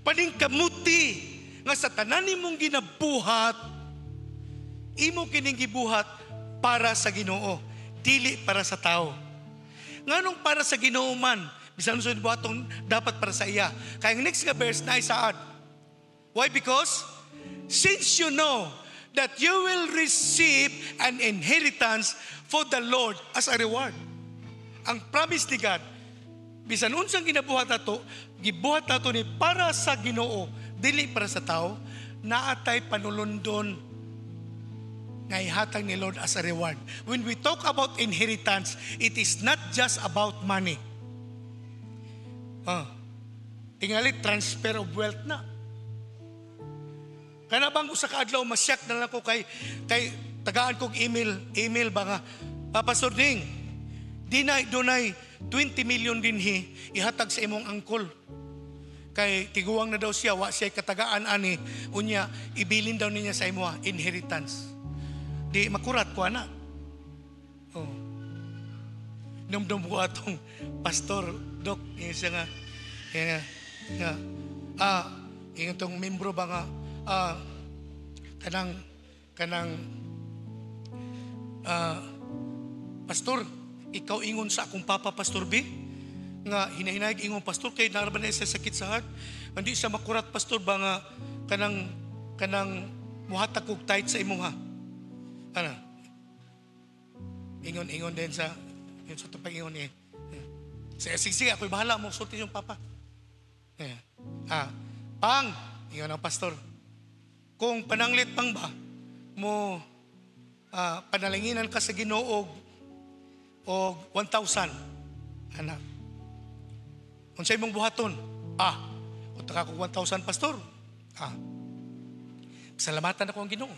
paningkamuti nga sa tanan nimong ginabuhat, imo kining gibuhat para sa Ginoo, dili para sa tao. Nganong para sa Ginoo man, bisan sa buhatong dapat para sa iya. Kaya ang next nga verse na isaad. Why? Because since you know that you will receive an inheritance for the Lord as a reward. Ang promise ni God, bisan unsang ginabuhat nato, gibuhat nato ni para sa Ginoo, dili para sa tao, naatay panulundon nga ihatag ni Lord as a reward. When we talk about inheritance, it is not just about money. Tingali transfer of wealth na. Kana bang usa ka adlaw masyak na lang ko kay tagaan kog email ba nga Pastor Ding, dunay 20 million dinhi ihatag sa imong angkol. Kay tiguwang na daw siya, wa siya katagaan ani, unya ibilin daw niya sa imo inheritance. Di makurat ko ana. Oh. Numdum ko atong pastor Doc, siya nga yung tong membro ba nga pastor, ikaw ingon sa akong papa Pastor B nga hinahinayag ingong pastor kay naraban na sa sakit sa heart, hindi siya makurat pastor ba nga kanang muhatag kog tight sa imo ha. Ana ingon din sa yun sa tapang ingon niya. Sige, ako'y bahala mo sulti yung papa. Pang ingon ang pastor, kung pananglit pang ba mo panalanginan ka sa Ginoo o 1,000 anak, unsay mong buhaton? Kung taka ko 1,000 pastor, salamatan ako ang Ginoo.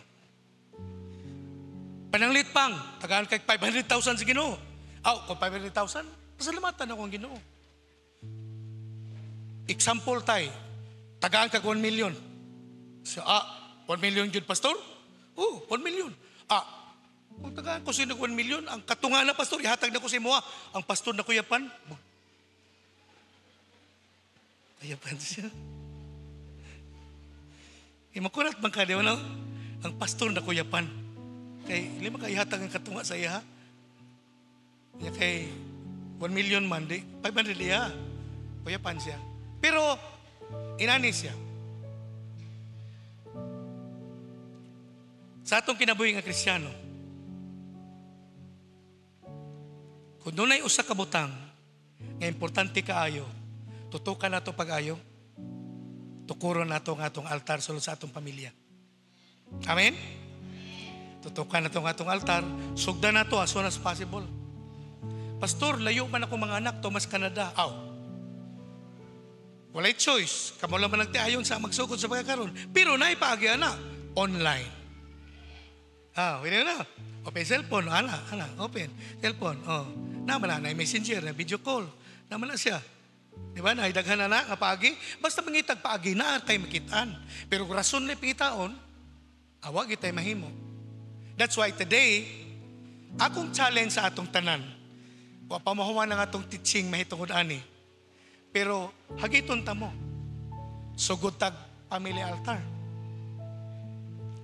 Pananglit pang tagaan kay 500,000 sa Ginoo, kung 500,000 pasalamatan ako ang Ginoo. Example tayo, tagaan ka 1 million. So, 1 million yun, pastor? 1 million. Kung tagaan ko sino 1 million, ang katunga na pastor, ihatag na ko si Moa. Ang pastor na kuyapan, kuyapan siya. Makurat bang ka, di ba? Ang pastor na kuyapan. Kay, lima ka ihatag ang katunga sa iya, ha? Kay 1 million man, 500 iya. Kuyapan siya. Pero, inani siya. Sa atong kinabuhi nga Kristiyano, kung dunay usa ka butang nga importante kaayo, tutukan nato pag-ayo, tukuron nato nga atong altar sulod sa atong pamilya. Amen? Tutukan nato nga atong altar, sugdan nato as soon as possible. Pastor, layo man ako mga anak, Thomas Canada. Walay choice. Kamo lang man nagtiayon sa magsugod sa pagkakaroon. Pero naipaagya na online. Wala na. Open cellphone. Open cellphone. Naman na messenger, na video call. Naman na siya. Di ba? Naidaghan na nga paagi. Basta mangitag paagi na tayo makitaan. Pero kung rason na pingitaon, awag itay mahimo. That's why today, akong challenge sa atong tanan, pamahuman ng atong teaching mahitungod ani. Pero hagiton ta mo. Sugod tag family altar.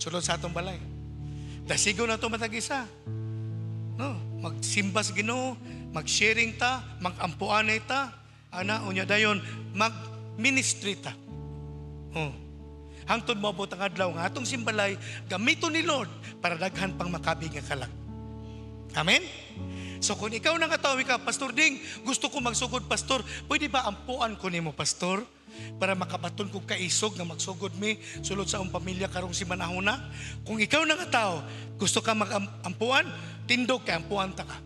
Sulod sa atong balay. Dasigo na ito matag-isa. No, magsimba sa Ginoo, mag-sharing ta, mag-ampuan ta, unya dayon, mag-ministry ta. Oh. Hangtod mo abot ang adlaw nga atong simbalay, gamito ni Lord para daghan pang makabi nga kalag. Amen? So kung ikaw nang katawi ka, Pastor Ding, gusto ko magsugod, Pastor, pwede ba ampuan ko nimo, Pastor? Para makabaton ko kaisog nga magsugod mi sulod sa akong pamilya karong si manahuna. Kung ikaw nang kataw, gusto ka magampuan, tindog ka, ampuan ta ka.